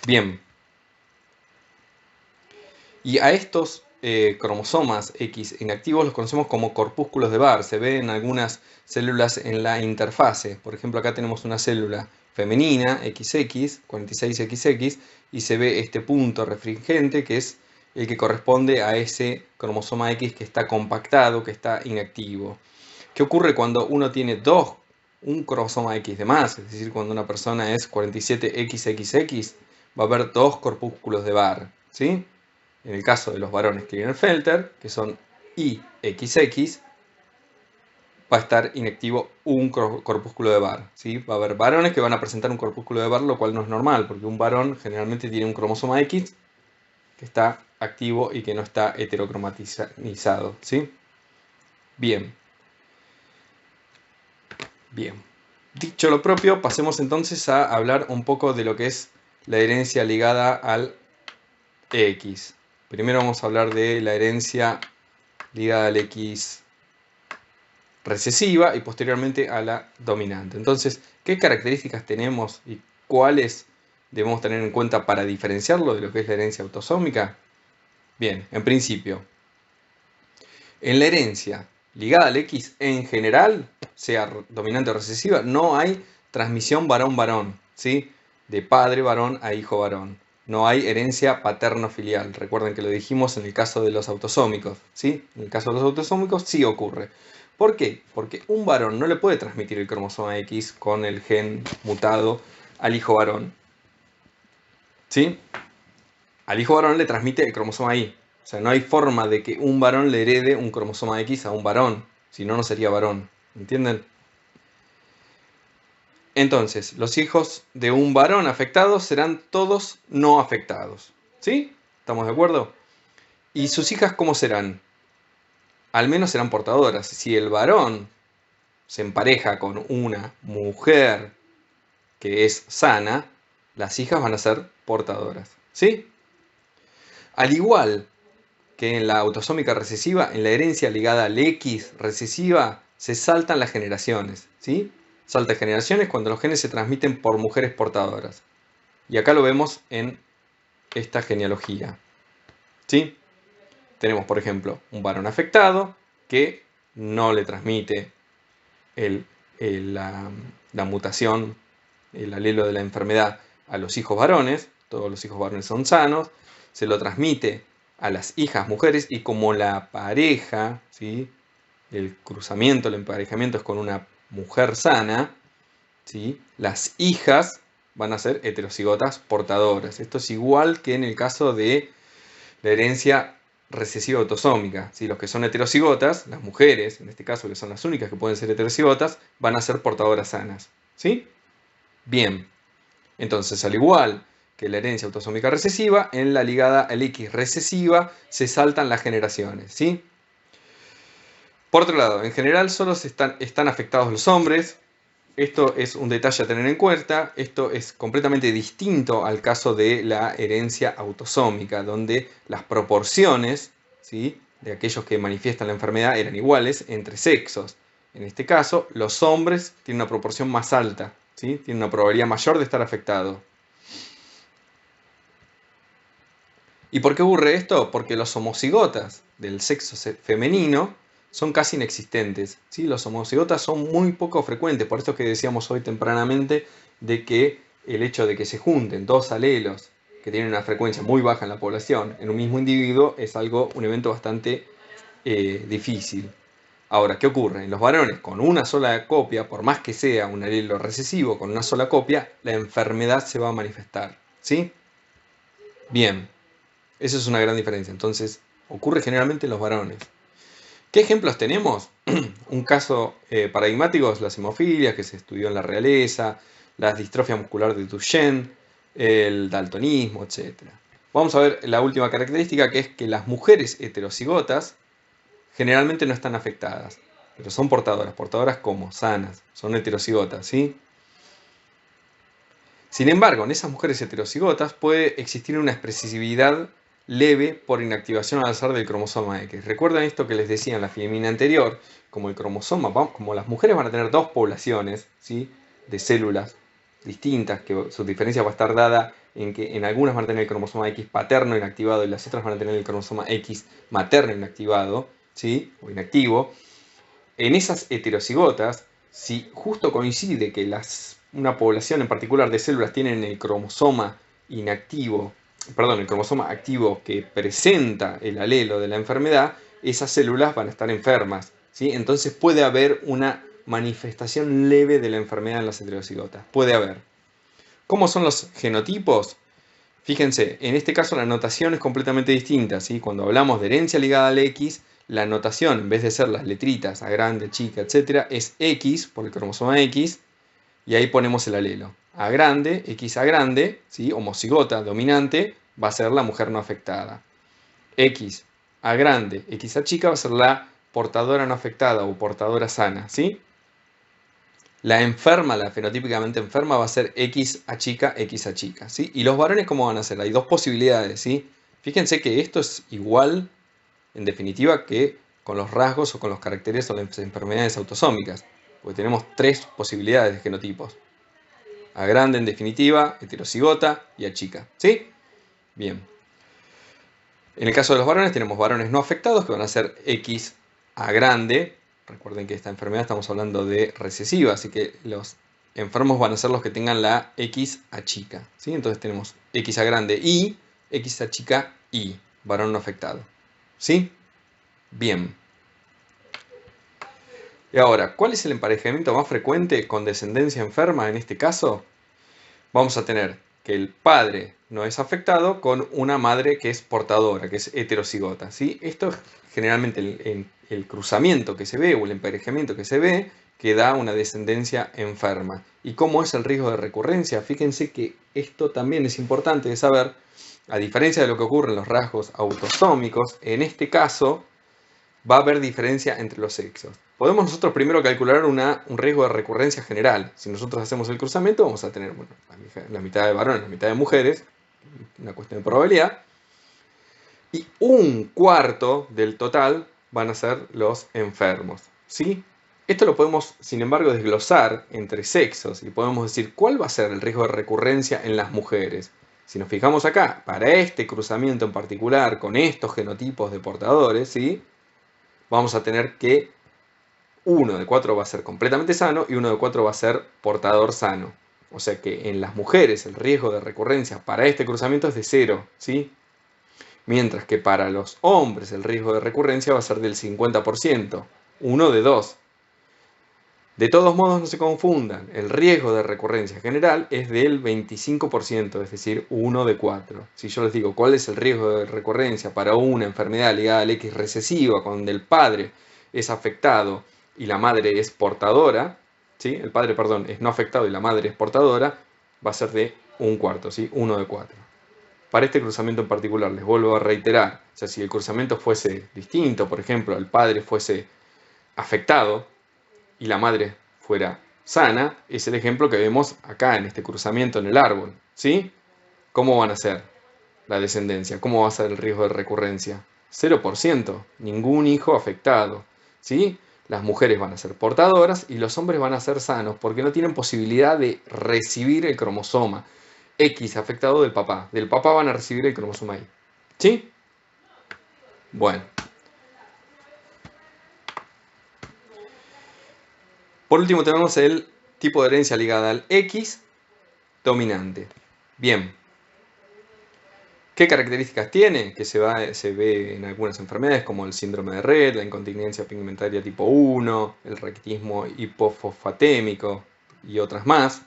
S1: Bien. Y a estos cromosomas X inactivos los conocemos como corpúsculos de Barr. Se ve en algunas células en la interfase. Por ejemplo, acá tenemos una célula femenina, XX, 46XX, y se ve este punto refringente que es el que corresponde a ese cromosoma X que está compactado, que está inactivo. ¿Qué ocurre cuando uno tiene un cromosoma X de más? Es decir, cuando una persona es 47XXX, va a haber dos corpúsculos de Barr. ¿Sí? En el caso de los varones Klinefelter, que son IXX, va a estar inactivo un corpúsculo de Barr. ¿Sí? Va a haber varones que van a presentar un corpúsculo de Barr, lo cual no es normal, porque un varón generalmente tiene un cromosoma X que está activo y que no está heterocromatizado. ¿Sí? Bien. Bien. Dicho lo propio, pasemos entonces a hablar un poco de lo que es la herencia ligada al X. Primero vamos a hablar de la herencia ligada al X recesiva y posteriormente a la dominante. Entonces, ¿qué características tenemos y cuáles debemos tener en cuenta para diferenciarlo de lo que es la herencia autosómica? Bien, en principio, en la herencia ligada al X en general, sea dominante o recesiva, no hay transmisión varón-varón, ¿sí? de padre varón a hijo varón. No hay herencia paterno-filial. Recuerden que lo dijimos en el caso de los autosómicos, ¿sí? En el caso de los autosómicos sí ocurre. ¿Por qué? Porque un varón no le puede transmitir el cromosoma X con el gen mutado al hijo varón, ¿sí? Al hijo varón le transmite el cromosoma Y. O sea, no hay forma de que un varón le herede un cromosoma X a un varón. Si no, no sería varón. ¿Entienden? Entonces, los hijos de un varón afectado serán todos no afectados. ¿Sí? ¿Estamos de acuerdo? ¿Y sus hijas cómo serán? Al menos serán portadoras. Si el varón se empareja con una mujer que es sana, las hijas van a ser portadoras. ¿Sí? Al igual que en la autosómica recesiva, en la herencia ligada al X recesiva, se saltan las generaciones. ¿Sí? Saltan generaciones cuando los genes se transmiten por mujeres portadoras. Y acá lo vemos en esta genealogía. ¿Sí? Tenemos, por ejemplo, un varón afectado que no le transmite la mutación, el alelo de la enfermedad a los hijos varones. Todos los hijos varones son sanos. Se lo transmite a las hijas mujeres y como la pareja, ¿sí? El cruzamiento, el emparejamiento es con una mujer sana, ¿sí? Las hijas van a ser heterocigotas portadoras. Esto es igual que en el caso de la herencia recesiva autosómica. ¿Sí? Los que son heterocigotas, las mujeres, en este caso que son las únicas que pueden ser heterocigotas, van a ser portadoras sanas. ¿Sí? Bien. Entonces, al igual que la herencia autosómica recesiva, en la ligada al X recesiva se saltan las generaciones. ¿Sí? Por otro lado, en general solo están afectados los hombres. Esto es un detalle a tener en cuenta. Esto es completamente distinto al caso de la herencia autosómica, donde las proporciones, ¿sí?, de aquellos que manifiestan la enfermedad eran iguales entre sexos. En este caso, los hombres tienen una proporción más alta, ¿sí? Tienen una probabilidad mayor de estar afectados. ¿Y por qué ocurre esto? Porque los homocigotas del sexo femenino son casi inexistentes, ¿sí? Los homocigotas son muy poco frecuentes, por eso es que decíamos hoy tempranamente de que el hecho de que se junten dos alelos que tienen una frecuencia muy baja en la población en un mismo individuo es un evento bastante difícil. Ahora, ¿qué ocurre? En los varones con una sola copia, por más que sea un alelo recesivo con una sola copia, la enfermedad se va a manifestar, ¿sí? Bien. Esa es una gran diferencia. Entonces, ocurre generalmente en los varones. ¿Qué ejemplos tenemos? Un caso paradigmático es la hemofilia, que se estudió en la realeza, la distrofia muscular de Duchenne, el daltonismo, etc. Vamos a ver la última característica, que es que las mujeres heterocigotas generalmente no están afectadas, pero son portadoras. ¿Portadoras cómo? Sanas, son heterocigotas, ¿sí? Sin embargo, en esas mujeres heterocigotas puede existir una expresividad leve por inactivación al azar del cromosoma X. ¿Recuerdan esto que les decía en la filmina anterior? Como el cromosoma, como las mujeres van a tener dos poblaciones, ¿sí?, de células distintas, que su diferencia va a estar dada en que en algunas van a tener el cromosoma X paterno inactivado y las otras van a tener el cromosoma X materno inactivado, ¿sí?, o inactivo. En esas heterocigotas, si justo coincide que una población en particular de células tienen el cromosoma inactivo, el cromosoma activo que presenta el alelo de la enfermedad, esas células van a estar enfermas, ¿sí? Entonces puede haber una manifestación leve de la enfermedad en las heterocigotas. Puede haber. ¿Cómo son los genotipos? Fíjense, en este caso la notación es completamente distinta, ¿sí? Cuando hablamos de herencia ligada al X, la notación, en vez de ser las letritas, A grande, chica, etc., es X por el cromosoma X, y ahí ponemos el alelo. A grande, X A grande, ¿sí?, homocigota dominante, va a ser la mujer no afectada. X A grande, X A chica va a ser la portadora no afectada o portadora sana, ¿sí? La enferma, la fenotípicamente enferma, va a ser X A chica, ¿sí? ¿Y los varones cómo van a ser? Hay dos posibilidades, ¿sí? Fíjense que esto es igual, en definitiva, que con los rasgos o con los caracteres o las enfermedades autosómicas, porque tenemos tres posibilidades de genotipos. A grande, en definitiva, heterocigota y A chica, ¿sí? Bien. En el caso de los varones tenemos varones no afectados, que van a ser X A grande. Recuerden que esta enfermedad estamos hablando de recesiva, así que los enfermos van a ser los que tengan la XA chica, ¿sí? Entonces tenemos XA grande Y, XA chica Y, varón no afectado, ¿sí? Bien. Y ahora, ¿cuál es el emparejamiento más frecuente con descendencia enferma en este caso? Vamos a tener que el padre no es afectado con una madre que es portadora, que es heterocigota, ¿sí? Esto es generalmente el cruzamiento que se ve o el emparejamiento que se ve que da una descendencia enferma. ¿Y cómo es el riesgo de recurrencia? Fíjense que esto también es importante de saber, a diferencia de lo que ocurre en los rasgos autosómicos, en este caso va a haber diferencia entre los sexos. Podemos nosotros primero calcular un riesgo de recurrencia general. Si nosotros hacemos el cruzamiento, vamos a tener la mitad de varones, la mitad de mujeres, una cuestión de probabilidad, y un cuarto del total van a ser los enfermos, ¿sí? Esto lo podemos, sin embargo, desglosar entre sexos y podemos decir cuál va a ser el riesgo de recurrencia en las mujeres. Si nos fijamos acá, para este cruzamiento en particular, con estos genotipos de portadores, ¿sí?, vamos a tener que 1 de 4 va a ser completamente sano y 1 de 4 va a ser portador sano. O sea que en las mujeres el riesgo de recurrencia para este cruzamiento es de 0, ¿sí? Mientras que para los hombres el riesgo de recurrencia va a ser del 50%, 1 de 2. De todos modos, no se confundan, el riesgo de recurrencia general es del 25%, es decir, 1 de 4. Si yo les digo cuál es el riesgo de recurrencia para una enfermedad ligada al X recesiva, cuando el padre es afectado y la madre es portadora, ¿sí?, el padre, perdón, es no afectado y la madre es portadora, va a ser de un cuarto, ¿sí?, 1 de 4. Para este cruzamiento en particular, les vuelvo a reiterar, o sea, si el cruzamiento fuese distinto, por ejemplo, el padre fuese afectado y la madre fuera sana, es el ejemplo que vemos acá en este cruzamiento en el árbol, ¿sí? ¿Cómo van a ser la descendencia? ¿Cómo va a ser el riesgo de recurrencia? 0%, ningún hijo afectado, ¿sí? Las mujeres van a ser portadoras y los hombres van a ser sanos porque no tienen posibilidad de recibir el cromosoma X afectado del papá. Del papá van a recibir el cromosoma Y, ¿sí? Bueno. Por último tenemos el tipo de herencia ligada al X dominante. Bien. ¿Qué características tiene? Que se ve en algunas enfermedades como el síndrome de Rett, la incontinencia pigmentaria tipo 1, el raquitismo hipofosfatémico y otras más.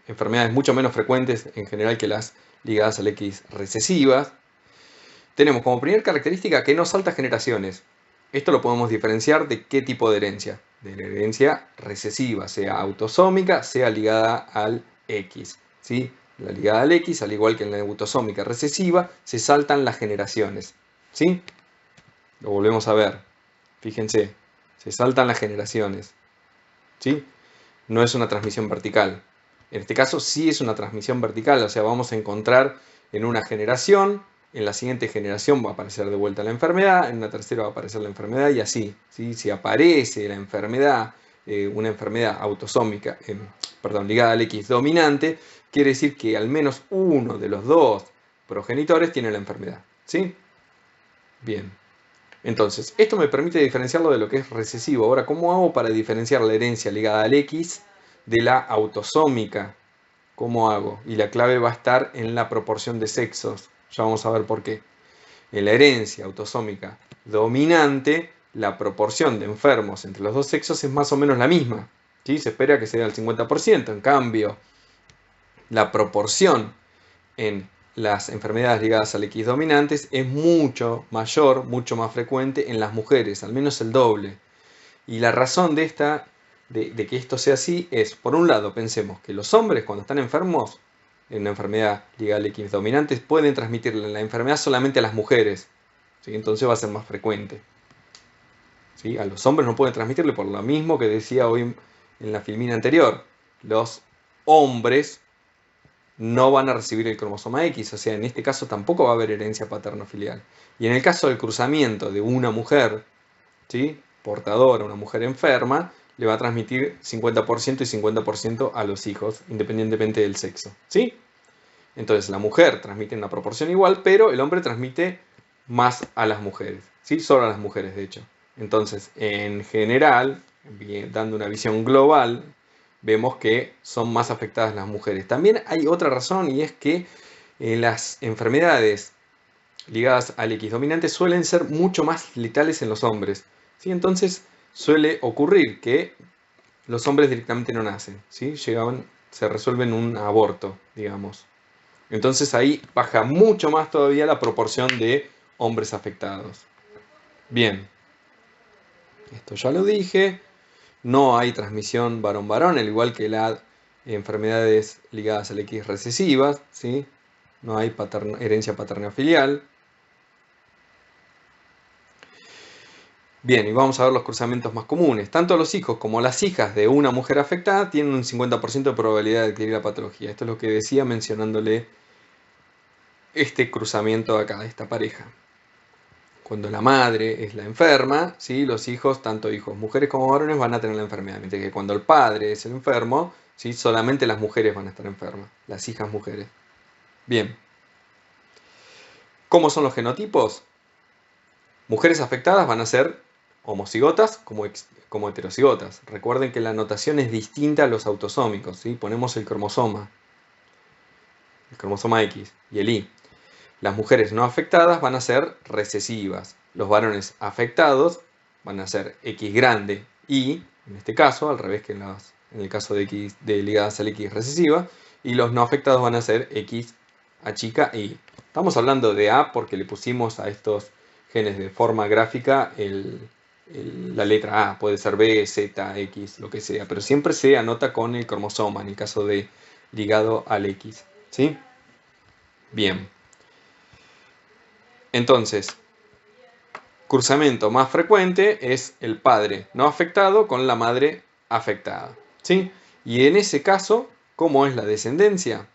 S1: Enfermedades mucho menos frecuentes en general que las ligadas al X recesivas. Tenemos como primera característica que no salta generaciones. Esto lo podemos diferenciar de qué tipo de herencia. De la herencia recesiva, sea autosómica, sea ligada al X, ¿sí? La ligada al X, al igual que en la autosómica recesiva, se saltan las generaciones, ¿sí? Lo volvemos a ver. Fíjense, se saltan las generaciones, ¿sí? No es una transmisión vertical. En este caso sí es una transmisión vertical, o sea, vamos a encontrar en una generación, en la siguiente generación va a aparecer de vuelta la enfermedad, en una tercera va a aparecer la enfermedad y así, ¿sí? Si aparece la enfermedad, una enfermedad autosómica, ligada al X dominante, quiere decir que al menos uno de los dos progenitores tiene la enfermedad, ¿sí? Bien. Entonces, esto me permite diferenciarlo de lo que es recesivo. Ahora, ¿cómo hago para diferenciar la herencia ligada al X de la autosómica? ¿Cómo hago? Y la clave va a estar en la proporción de sexos. Ya vamos a ver por qué. En la herencia autosómica dominante, la proporción de enfermos entre los dos sexos es más o menos la misma, ¿sí? Se espera que sea el 50%. En cambio, la proporción en las enfermedades ligadas al X dominantes es mucho mayor, mucho más frecuente en las mujeres, al menos el doble. Y la razón de que esto sea así es, por un lado, pensemos que los hombres cuando están enfermos en una enfermedad ligada al X dominantes pueden transmitir la enfermedad solamente a las mujeres, ¿sí? Entonces va a ser más frecuente, ¿sí? A los hombres no pueden transmitirle por lo mismo que decía hoy en la filmina anterior. Los hombres no van a recibir el cromosoma X, o sea, en este caso tampoco va a haber herencia paterno-filial. Y en el caso del cruzamiento de una mujer, ¿sí?, portadora, una mujer enferma, le va a transmitir 50% y 50% a los hijos, independientemente del sexo, ¿sí? Entonces la mujer transmite en una proporción igual, pero el hombre transmite más a las mujeres, ¿sí? Solo a las mujeres, de hecho. Entonces, en general, dando una visión global, vemos que son más afectadas las mujeres. También hay otra razón, y es que las enfermedades ligadas al X dominante suelen ser mucho más letales en los hombres, ¿sí? Entonces suele ocurrir que los hombres directamente no nacen, ¿sí? Se resuelven un aborto, digamos. Entonces ahí baja mucho más todavía la proporción de hombres afectados. Bien, esto ya lo dije. No hay transmisión varón-varón, al igual que las enfermedades ligadas al X recesivas, ¿sí? No hay herencia paterno-filial. Bien, y vamos a ver los cruzamientos más comunes. Tanto los hijos como las hijas de una mujer afectada tienen un 50% de probabilidad de adquirir la patología. Esto es lo que decía mencionándole este cruzamiento de acá, de esta pareja. Cuando la madre es la enferma, ¿sí? Los hijos, tanto hijos mujeres como varones, van a tener la enfermedad. Mientras que cuando el padre es el enfermo, ¿sí? Solamente las mujeres van a estar enfermas, las hijas mujeres. Bien. ¿Cómo son los genotipos? Mujeres afectadas van a ser homocigotas como heterocigotas. Recuerden que la notación es distinta a los autosómicos, ¿sí? Ponemos el cromosoma X y el Y. Las mujeres no afectadas van a ser recesivas. Los varones afectados van a ser X grande Y, en este caso, al revés que en el caso de X ligadas al X recesiva, y los no afectados van a ser X A chica Y. Estamos hablando de A porque le pusimos a estos genes de forma gráfica la letra A, puede ser B, Z, X, lo que sea, pero siempre se anota con el cromosoma en el caso de ligado al X, ¿sí? Bien. Entonces, cruzamiento más frecuente es el padre no afectado con la madre afectada, ¿sí? Y en ese caso, ¿cómo es la descendencia?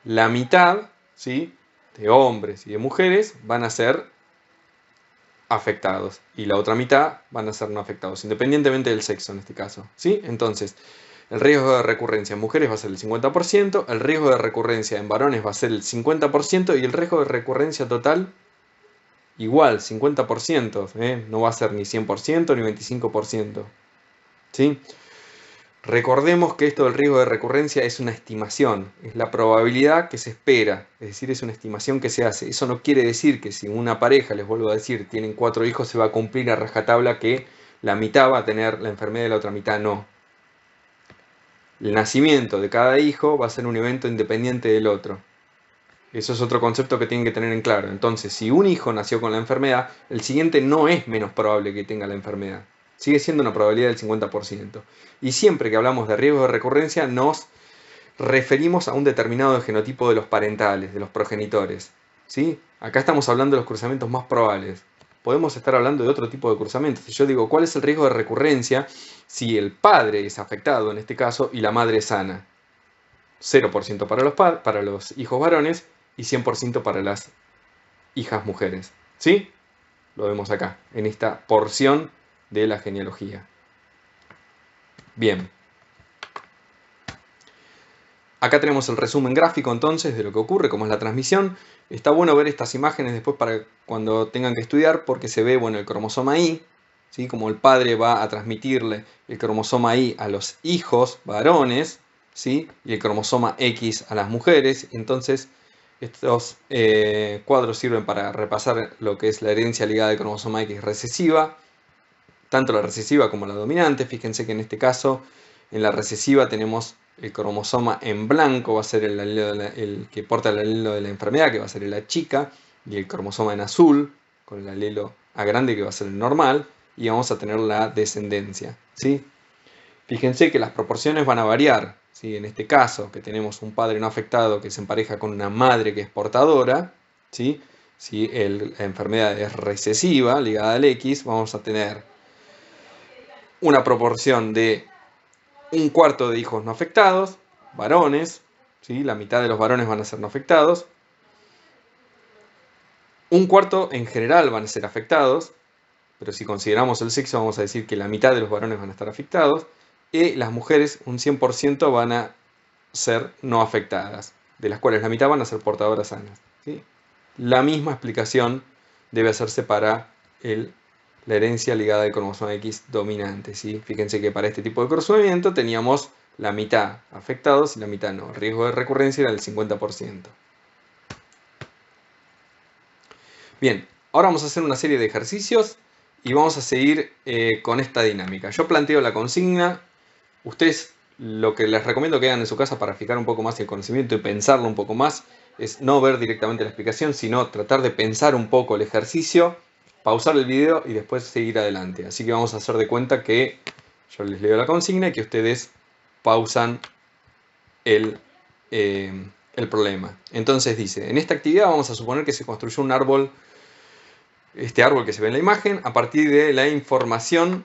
S1: La mitad, ¿sí?, de hombres y de mujeres van a ser afectados y la otra mitad van a ser no afectados, independientemente del sexo en este caso, ¿sí? Entonces, el riesgo de recurrencia en mujeres va a ser el 50%, el riesgo de recurrencia en varones va a ser el 50% y el riesgo de recurrencia total igual, 50%, no va a ser ni 100% ni 25%, ¿sí? Recordemos que esto del riesgo de recurrencia es una estimación, es la probabilidad que se espera, es decir, es una estimación que se hace. Eso no quiere decir que si una pareja, les vuelvo a decir, tienen 4 hijos, se va a cumplir a rajatabla que la mitad va a tener la enfermedad y la otra mitad no. El nacimiento de cada hijo va a ser un evento independiente del otro. Eso es otro concepto que tienen que tener en claro. Entonces, si un hijo nació con la enfermedad, el siguiente no es menos probable que tenga la enfermedad. Sigue siendo una probabilidad del 50%. Y siempre que hablamos de riesgo de recurrencia, nos referimos a un determinado genotipo de los parentales, de los progenitores, ¿sí? Acá estamos hablando de los cruzamientos más probables. Podemos estar hablando de otro tipo de cruzamientos. Si yo digo, ¿cuál es el riesgo de recurrencia si el padre es afectado, en este caso, y la madre es sana? 0% para los hijos varones y 100% para las hijas mujeres. ¿Sí? Lo vemos acá, en esta porción de la genealogía. Bien. Acá tenemos el resumen gráfico entonces de lo que ocurre, cómo es la transmisión. Está bueno ver estas imágenes después para cuando tengan que estudiar porque se ve, bueno, el cromosoma Y, ¿sí? Como el padre va a transmitirle el cromosoma Y a los hijos varones, ¿sí? Y el cromosoma X a las mujeres. Entonces, estos cuadros sirven para repasar lo que es la herencia ligada al cromosoma X recesiva, tanto la recesiva como la dominante. Fíjense que en este caso, en la recesiva tenemos el cromosoma en blanco, va a ser el que porta el alelo de la enfermedad, que va a ser la chica, y el cromosoma en azul, con el alelo A grande, que va a ser el normal, y vamos a tener la descendencia, ¿sí? Fíjense que las proporciones van a variar, ¿sí? En este caso, que tenemos un padre no afectado que se empareja con una madre que es portadora, ¿sí? Si la enfermedad es recesiva, ligada al X, vamos a tener una proporción de un cuarto de hijos no afectados, varones, ¿sí? La mitad de los varones van a ser no afectados. Un cuarto en general van a ser afectados, pero si consideramos el sexo vamos a decir que la mitad de los varones van a estar afectados. Y las mujeres, un 100% van a ser no afectadas, de las cuales la mitad van a ser portadoras sanas, ¿sí? La misma explicación debe hacerse para la herencia ligada al cromosoma X dominante, ¿sí? Fíjense que para este tipo de cruzamiento teníamos la mitad afectados y la mitad no. El riesgo de recurrencia era del 50%. Bien, ahora vamos a hacer una serie de ejercicios y vamos a seguir con esta dinámica. Yo planteo la consigna. Ustedes, lo que les recomiendo que hagan en su casa para fijar un poco más el conocimiento y pensarlo un poco más es no ver directamente la explicación, sino tratar de pensar un poco el ejercicio, pausar el video y después seguir adelante. Así que vamos a hacer de cuenta que yo les leo la consigna y que ustedes pausan el problema. Entonces dice, en esta actividad vamos a suponer que se construyó un árbol, este árbol que se ve en la imagen, a partir de la información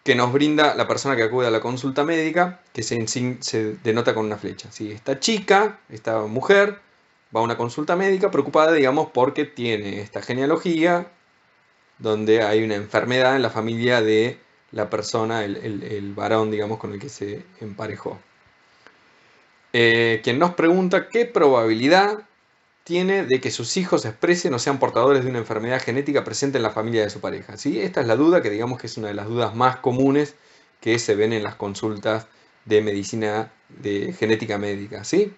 S1: que nos brinda la persona que acude a la consulta médica, que se denota con una flecha. ¿Sí? Esta chica, esta mujer, va a una consulta médica preocupada, digamos, porque tiene esta genealogía donde hay una enfermedad en la familia de la persona, el varón, digamos, con el que se emparejó. Quien nos pregunta qué probabilidad tiene de que sus hijos expresen o sean portadores de una enfermedad genética presente en la familia de su pareja. ¿Sí? Esta es la duda que digamos que es una de las dudas más comunes que se ven en las consultas de medicina, de genética médica. ¿Sí?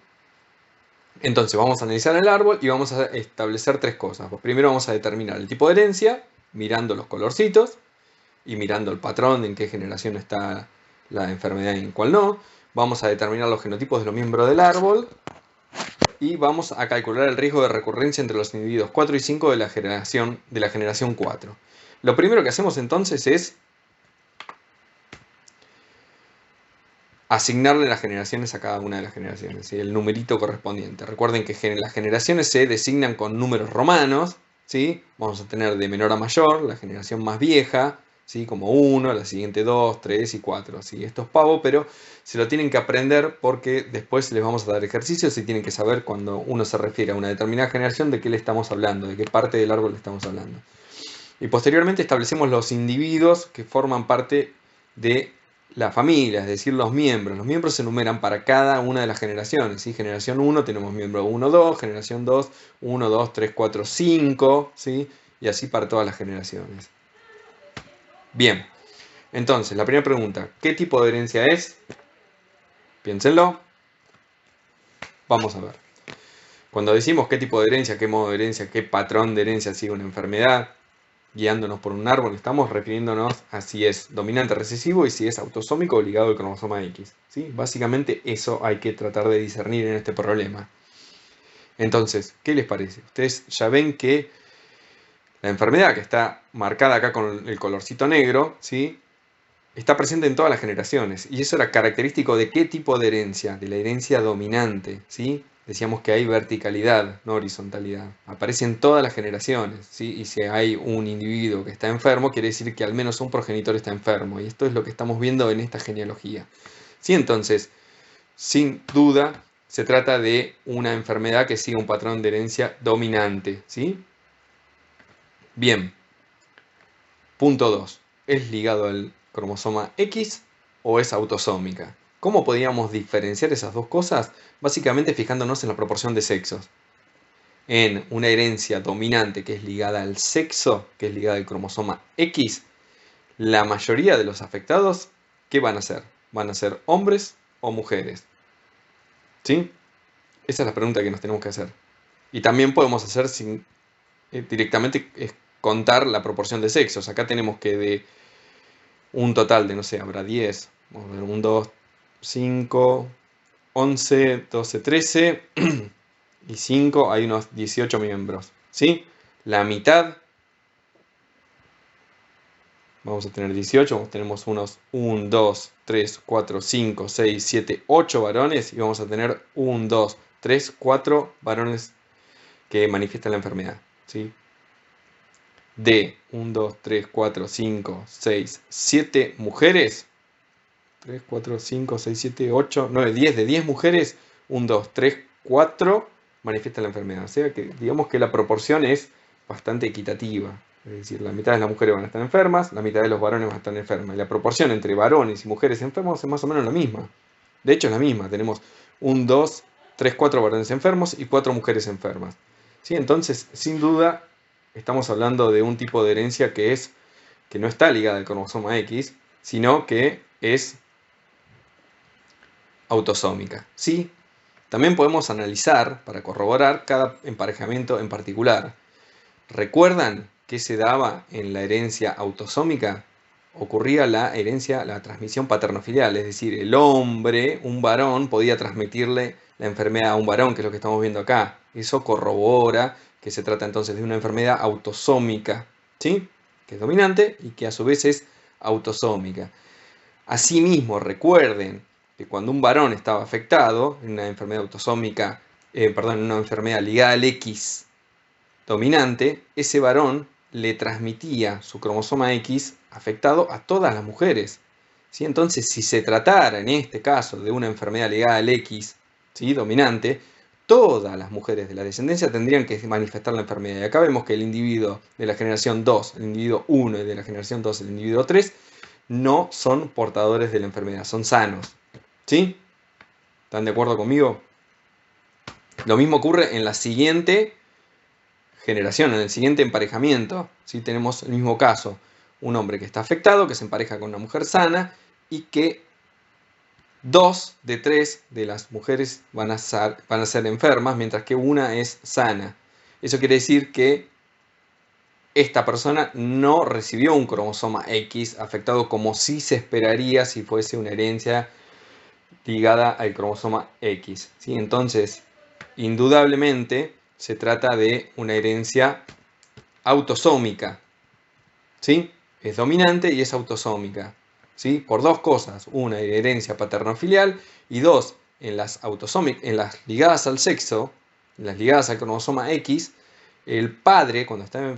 S1: Entonces vamos a analizar el árbol y vamos a establecer tres cosas. Pues primero vamos a determinar el tipo de herencia, mirando los colorcitos y mirando el patrón de en qué generación está la enfermedad y en cuál no. Vamos a determinar los genotipos de los miembros del árbol y vamos a calcular el riesgo de recurrencia entre los individuos 4 y 5 de la generación 4. Lo primero que hacemos entonces es asignarle las generaciones a cada una de las generaciones, ¿sí? El numerito correspondiente. Recuerden que las generaciones se designan con números romanos, ¿sí? Vamos a tener de menor a mayor, la generación más vieja, ¿sí? Como 1, la siguiente 2, 3 y 4. ¿Sí? Esto es pavo, pero se lo tienen que aprender porque después les vamos a dar ejercicios y tienen que saber cuando uno se refiere a una determinada generación de qué le estamos hablando, de qué parte del árbol le estamos hablando. Y posteriormente establecemos los individuos que forman parte de la familia, es decir, los miembros. Los miembros se enumeran para cada una de las generaciones. ¿Sí? Generación 1 tenemos miembro 1, 2, generación 2, 1, 2, 3, 4, 5, ¿sí? Y así para todas las generaciones. Bien, entonces la primera pregunta, ¿qué tipo de herencia es? Piénsenlo. Vamos a ver. Cuando decimos qué tipo de herencia, qué modo de herencia, qué patrón de herencia sigue una enfermedad, guiándonos por un árbol, estamos refiriéndonos a si es dominante recesivo y si es autosómico o ligado al cromosoma X. ¿Sí? Básicamente eso hay que tratar de discernir en este problema. Entonces, ¿qué les parece? Ustedes ya ven que la enfermedad que está marcada acá con el colorcito negro, ¿sí? Está presente en todas las generaciones. Y eso era característico de qué tipo de herencia, de la herencia dominante, ¿sí? Decíamos que hay verticalidad, no horizontalidad. Aparece en todas las generaciones, ¿sí? Y si hay un individuo que está enfermo, quiere decir que al menos un progenitor está enfermo. Y esto es lo que estamos viendo en esta genealogía. ¿Sí? Entonces, sin duda, se trata de una enfermedad que sigue un patrón de herencia dominante, ¿sí? Bien. Punto 2. ¿Es ligado al cromosoma X o es autosómica? ¿Cómo podríamos diferenciar esas dos cosas? Básicamente fijándonos en la proporción de sexos. En una herencia dominante que es ligada al sexo, que es ligada al cromosoma X, la mayoría de los afectados, ¿qué van a ser? ¿Van a ser hombres o mujeres? ¿Sí? Esa es la pregunta que nos tenemos que hacer. Y también podemos hacer directamente contar la proporción de sexos. Acá tenemos que de un total de, no sé, habrá 10, vamos a ver, 1, 2, 5, 11, 12, 13 y 5, hay unos 18 miembros, ¿sí? La mitad, vamos a tener 18, tenemos unos 1, 2, 3, 4, 5, 6, 7, 8 varones y vamos a tener 1, 2, 3, 4 varones que manifiestan la enfermedad, ¿sí? De 1, 2, 3, 4, 5, 6, 7 mujeres, 3, 4, 5, 6, 7, 8, 9, 10. De 10 mujeres, 1, 2, 3, 4 manifiestan la enfermedad. O sea que digamos que la proporción es bastante equitativa. Es decir, la mitad de las mujeres van a estar enfermas, la mitad de los varones van a estar enfermas. Y la proporción entre varones y mujeres enfermos es más o menos la misma. De hecho es la misma. Tenemos 1, 2, 3, 4 varones enfermos y 4 mujeres enfermas. ¿Sí? Entonces, sin duda, estamos hablando de un tipo de herencia que no está ligada al cromosoma X, sino que es autosómica, ¿sí? También podemos analizar, para corroborar, cada emparejamiento en particular. ¿Recuerdan qué se daba en la herencia autosómica? Ocurría la herencia, la transmisión paternofilial, es decir, el hombre, un varón, podía transmitirle la enfermedad a un varón, que es lo que estamos viendo acá. Eso corrobora que se trata entonces de una enfermedad autosómica, ¿sí? Que es dominante y que a su vez es autosómica. Asimismo, recuerden que cuando un varón estaba afectado en una enfermedad autosómica, en una enfermedad ligada al X dominante, ese varón le transmitía su cromosoma X afectado a todas las mujeres, ¿sí? Entonces, si se tratara en este caso de una enfermedad ligada al X, ¿sí? Dominante, todas las mujeres de la descendencia tendrían que manifestar la enfermedad. Y acá vemos que el individuo de la generación 2, el individuo 1 y de la generación 2, el individuo 3, no son portadores de la enfermedad, son sanos. ¿Sí? ¿Están de acuerdo conmigo? Lo mismo ocurre en la siguiente generación, en el siguiente emparejamiento. ¿Sí? Tenemos el mismo caso. Un hombre que está afectado, que se empareja con una mujer sana y que 2 de 3 de las mujeres van a ser enfermas, mientras que una es sana. Eso quiere decir que esta persona no recibió un cromosoma X afectado como sí se esperaría si fuese una herencia ligada al cromosoma X, ¿sí? Entonces, indudablemente se trata de una herencia autosómica, ¿sí? Es dominante y es autosómica, ¿sí? Por dos cosas: una, herencia paterno-filial, y dos, en las ligadas al sexo, en las ligadas al cromosoma X, el padre, cuando está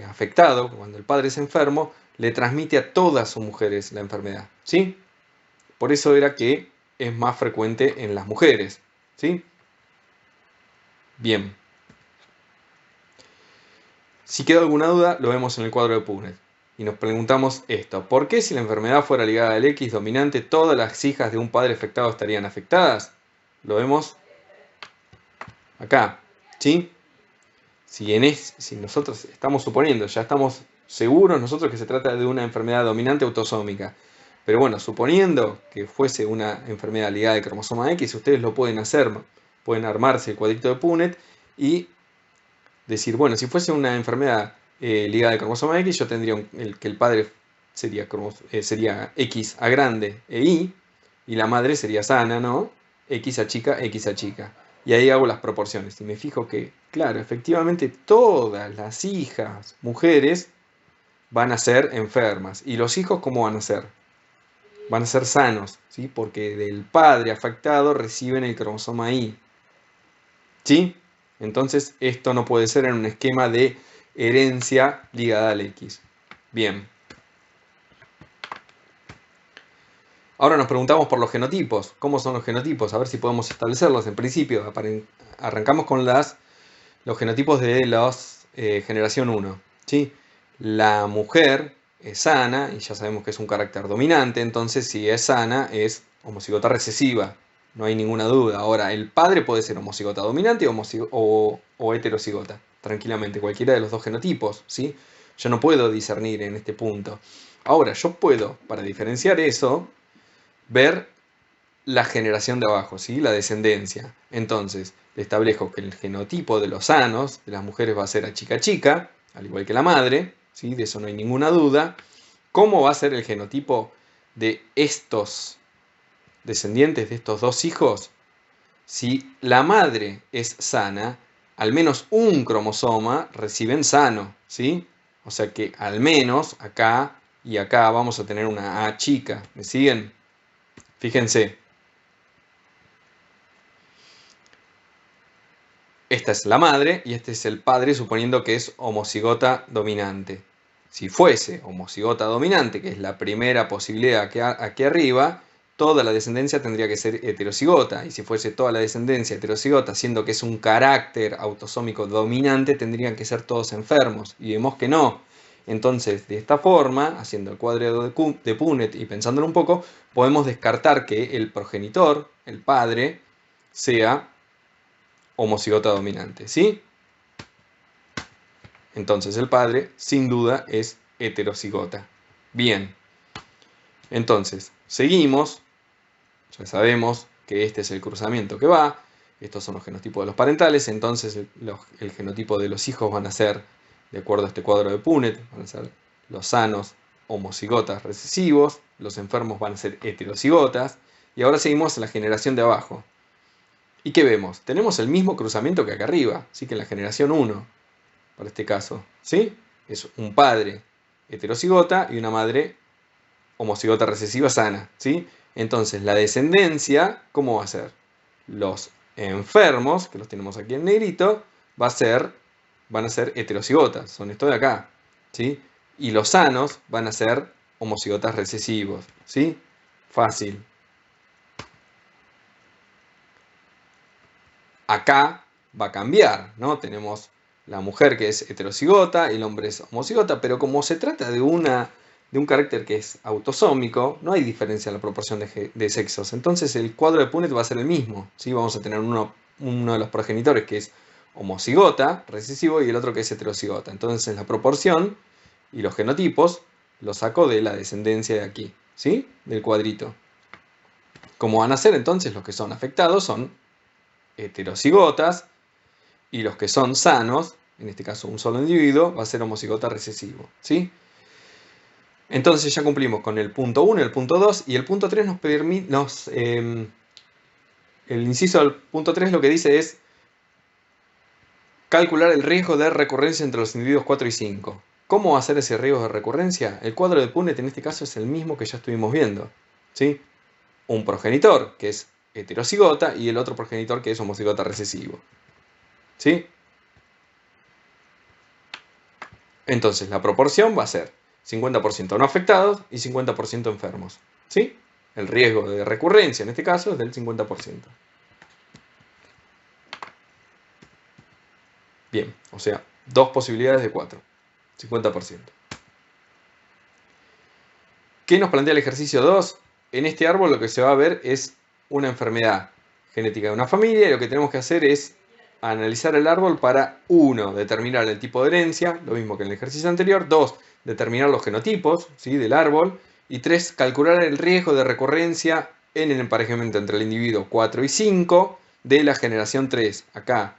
S1: afectado, cuando el padre es enfermo, le transmite a todas sus mujeres la enfermedad, ¿sí? Por eso era que es más frecuente en las mujeres, ¿sí? Bien. Si queda alguna duda, lo vemos en el cuadro de Punnett. Y nos preguntamos esto: ¿por qué, si la enfermedad fuera ligada al X dominante, todas las hijas de un padre afectado estarían afectadas? Lo vemos acá, ¿sí? Si nosotros estamos suponiendo, ya estamos seguros nosotros que se trata de una enfermedad dominante autosómica. Pero bueno, suponiendo que fuese una enfermedad ligada al cromosoma X, ustedes lo pueden hacer, pueden armarse el cuadrito de Punnett y decir, bueno, si fuese una enfermedad ligada al cromosoma X, yo tendría que el padre sería X a grande e Y, y la madre sería sana, ¿no? X a chica, X a chica. Y ahí hago las proporciones y me fijo que, claro, efectivamente todas las hijas mujeres van a ser enfermas. ¿Y los hijos cómo van a ser? Van a ser sanos, ¿sí? Porque del padre afectado reciben el cromosoma Y. ¿Sí? Entonces esto no puede ser en un esquema de herencia ligada al X. Bien. Ahora nos preguntamos por los genotipos. ¿Cómo son los genotipos? A ver si podemos establecerlos. En principio, arrancamos con los genotipos de la generación 1. ¿Sí? La mujer es sana, y ya sabemos que es un carácter dominante, entonces si es sana es homocigota recesiva. No hay ninguna duda. Ahora, el padre puede ser homocigota dominante o heterocigota. Tranquilamente, cualquiera de los dos genotipos, ¿sí? Yo no puedo discernir en este punto. Ahora, yo puedo, para diferenciar eso, ver la generación de abajo, ¿sí? La descendencia. Entonces, establezco que el genotipo de los sanos, de las mujeres, va a ser a chica, al igual que la madre, ¿sí? De eso no hay ninguna duda. ¿Cómo va a ser el genotipo de estos descendientes, de estos dos hijos? Si la madre es sana, al menos un cromosoma reciben sano, ¿sí? O sea que al menos acá y acá vamos a tener una A chica. ¿Me siguen? Fíjense. Esta es la madre y este es el padre, suponiendo que es homocigota dominante. Si fuese homocigota dominante, que es la primera posibilidad aquí arriba, toda la descendencia tendría que ser heterocigota. Y si fuese toda la descendencia heterocigota, siendo que es un carácter autosómico dominante, tendrían que ser todos enfermos. Y vemos que no. Entonces, de esta forma, haciendo el cuadrado de Punnett y pensándolo un poco, podemos descartar que el progenitor, el padre, sea homocigota dominante, ¿sí? Entonces el padre, sin duda, es heterocigota. Bien. Entonces, seguimos. Ya sabemos que este es el cruzamiento que va. Estos son los genotipos de los parentales. Entonces el genotipo de los hijos van a ser, de acuerdo a este cuadro de Punnett, van a ser los sanos homocigotas recesivos. Los enfermos van a ser heterocigotas. Y ahora seguimos en la generación de abajo. ¿Y qué vemos? Tenemos el mismo cruzamiento que acá arriba. Así que en la generación 1, para este caso, ¿sí? Es un padre heterocigota y una madre homocigota recesiva sana, ¿sí? Entonces, la descendencia, ¿cómo va a ser? Los enfermos, que los tenemos aquí en negrito, van a ser heterocigotas, son esto de acá, ¿sí? Y los sanos van a ser homocigotas recesivos, ¿sí? Fácil. Acá va a cambiar, ¿no? Tenemos la mujer que es heterocigota y el hombre es homocigota, pero como se trata de un carácter que es autosómico, no hay diferencia en la proporción de sexos. Entonces el cuadro de Punnett va a ser el mismo, ¿sí? Vamos a tener uno de los progenitores que es homocigota, recesivo, y el otro que es heterocigota. Entonces la proporción y los genotipos los saco de la descendencia de aquí, ¿sí? Del cuadrito. ¿Cómo van a ser entonces los que son afectados? Son heterocigotas, y los que son sanos, en este caso un solo individuo, va a ser homocigota recesivo, ¿sí? Entonces ya cumplimos con el punto 1 y el punto 2, y el punto 3 nos permite, el inciso del punto 3 lo que dice es calcular el riesgo de recurrencia entre los individuos 4 y 5. ¿Cómo va a ser ese riesgo de recurrencia? El cuadro de Punnett en este caso es el mismo que ya estuvimos viendo, ¿sí? Un progenitor que es heterocigota y el otro progenitor que es homocigota recesivo, ¿sí? Entonces la proporción va a ser 50% no afectados y 50% enfermos, ¿sí? El riesgo de recurrencia en este caso es del 50%. Bien, o sea, 2 posibilidades de 4, 50%. ¿Qué nos plantea el ejercicio 2? En este árbol lo que se va a ver es una enfermedad genética de una familia, y lo que tenemos que hacer es analizar el árbol para 1, determinar el tipo de herencia, lo mismo que en el ejercicio anterior; 2, determinar los genotipos, ¿sí?, del árbol; y 3, calcular el riesgo de recurrencia en el emparejamiento entre el individuo 4 y 5 de la generación 3, acá,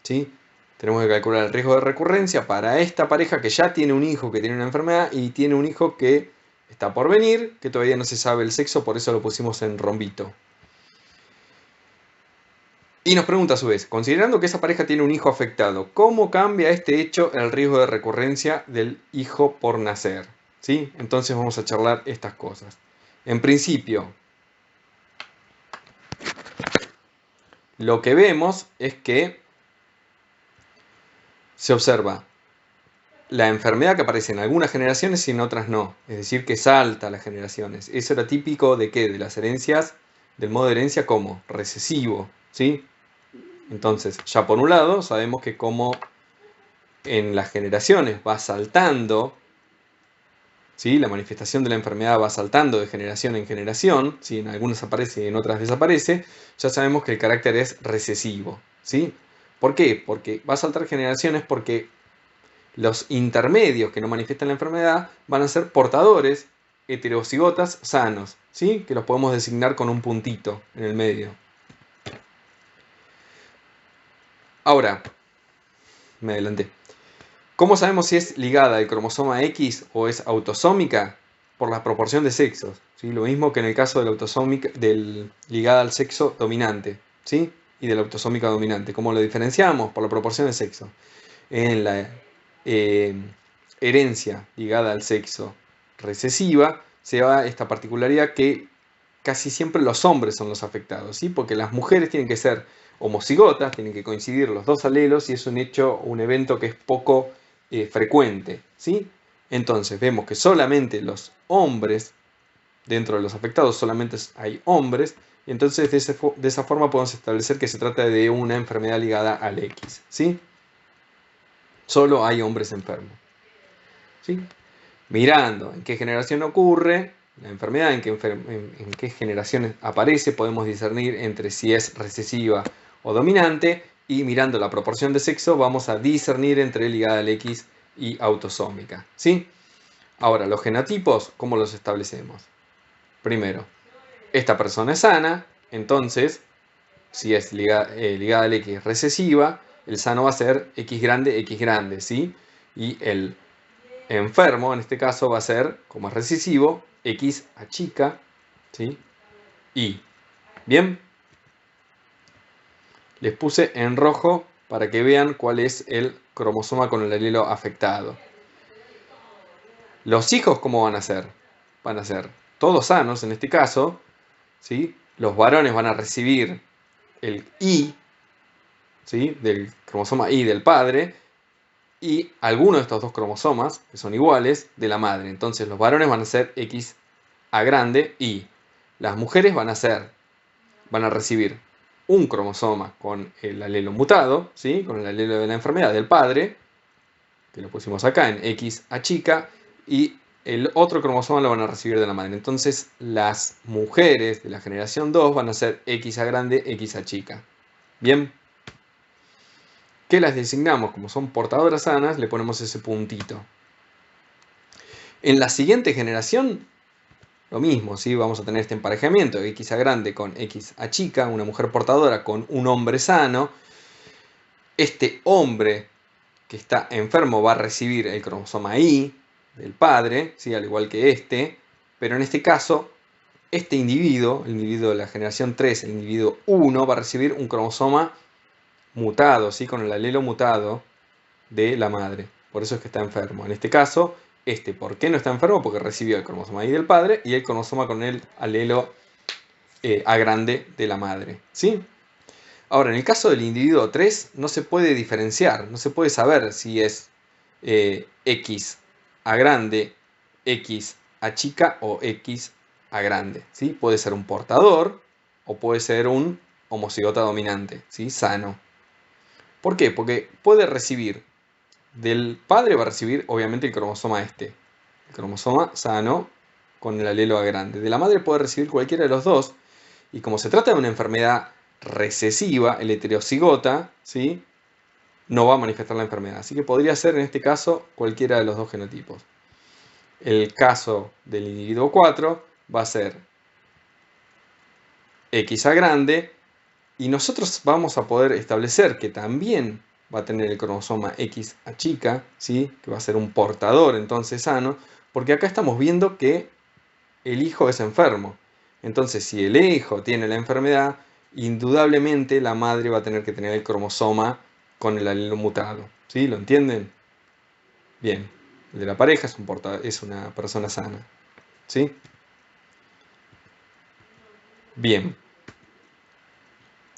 S1: ¿sí? Tenemos que calcular el riesgo de recurrencia para esta pareja que ya tiene un hijo que tiene una enfermedad y tiene un hijo que está por venir, que todavía no se sabe el sexo, por eso lo pusimos en rombito. Y nos pregunta a su vez, considerando que esa pareja tiene un hijo afectado, ¿cómo cambia este hecho el riesgo de recurrencia del hijo por nacer? ¿Sí? Entonces vamos a charlar estas cosas. En principio, lo que vemos es que se observa la enfermedad que aparece en algunas generaciones y en otras no. Es decir, que salta las generaciones. Eso era típico de ¿qué? De las herencias, del modo de herencia como recesivo, ¿sí? Entonces, ya por un lado, sabemos que como en las generaciones va saltando, ¿sí?, la manifestación de la enfermedad va saltando de generación en generación, ¿sí?, en algunas aparece y en otras desaparece, ya sabemos que el carácter es recesivo, ¿sí? ¿Por qué? Porque va a saltar generaciones porque los intermedios que no manifiestan la enfermedad van a ser portadores heterocigotas sanos, ¿sí?, que los podemos designar con un puntito en el medio. Ahora, me adelanté. ¿Cómo sabemos si es ligada al cromosoma X o es autosómica? Por la proporción de sexos, ¿sí? Lo mismo que en el caso ligada al sexo dominante, ¿sí?, y de la autosómica dominante. ¿Cómo lo diferenciamos? Por la proporción de sexo. En la herencia ligada al sexo recesiva se va esta particularidad que casi siempre los hombres son los afectados, ¿sí?, porque las mujeres tienen que ser homocigotas, tienen que coincidir los dos alelos, y es un hecho, un evento que es poco frecuente, ¿sí? Entonces vemos que solamente los hombres, dentro de los afectados solamente hay hombres, y entonces de esa forma podemos establecer que se trata de una enfermedad ligada al X, ¿sí? Solo hay hombres enfermos, ¿sí? Mirando en qué generación ocurre la enfermedad, en qué generaciones aparece, podemos discernir entre si es recesiva o dominante, y mirando la proporción de sexo vamos a discernir entre ligada al X y autosómica, ¿sí? Ahora, los genotipos, ¿cómo los establecemos? Primero, esta persona es sana, entonces, si es ligada al X recesiva, el sano va a ser X grande, ¿sí? Y el enfermo, en este caso, va a ser, como es recesivo, X a chica, ¿sí? Y, ¿bien? Les puse en rojo para que vean cuál es el cromosoma con el alelo afectado. Los hijos, ¿cómo van a ser? Van a ser todos sanos, en este caso, ¿sí? Los varones van a recibir el Y, ¿sí? Del cromosoma Y del padre, y alguno de estos dos cromosomas, que son iguales, de la madre. Entonces los varones van a ser X a grande y las mujeres van a recibir un cromosoma con el alelo mutado, ¿sí? Con el alelo de la enfermedad del padre, que lo pusimos acá en X a chica, y el otro cromosoma lo van a recibir de la madre. Entonces las mujeres de la generación 2 van a ser X a grande, X a chica. Bien, que las designamos como son portadoras sanas, le ponemos ese puntito. En la siguiente generación, lo mismo, ¿sí? Vamos a tener este emparejamiento de X a grande con X a chica, una mujer portadora con un hombre sano. Este hombre que está enfermo va a recibir el cromosoma Y del padre, ¿sí? Al igual que este, pero en este caso, este individuo, el individuo de la generación 3, el individuo 1, va a recibir un cromosoma mutado, ¿sí? Con el alelo mutado de la madre. Por eso es que está enfermo. En este caso, ¿por qué no está enfermo? Porque recibió el cromosoma Y del padre y el cromosoma con el alelo A grande de la madre, ¿sí? Ahora, en el caso del individuo 3, no se puede diferenciar, no se puede saber si es X a grande, X a chica o X a grande, ¿sí? Puede ser un portador o puede ser un homocigota dominante, ¿sí? Sano. ¿Por qué? Porque puede recibir, del padre va a recibir obviamente el cromosoma el cromosoma sano con el alelo A grande. De la madre puede recibir cualquiera de los dos, y como se trata de una enfermedad recesiva, el heterocigota, ¿sí? No va a manifestar la enfermedad. Así que podría ser en este caso cualquiera de los dos genotipos. El caso del individuo 4 va a ser X a grande, y nosotros vamos a poder establecer que también va a tener el cromosoma X a chica, ¿sí? Que va a ser un portador entonces sano, porque acá estamos viendo que el hijo es enfermo. Entonces, si el hijo tiene la enfermedad, indudablemente la madre va a tener que tener el cromosoma con el alelo mutado. ¿Sí? ¿Lo entienden? Bien. El de la pareja es una persona sana. ¿Sí? Bien.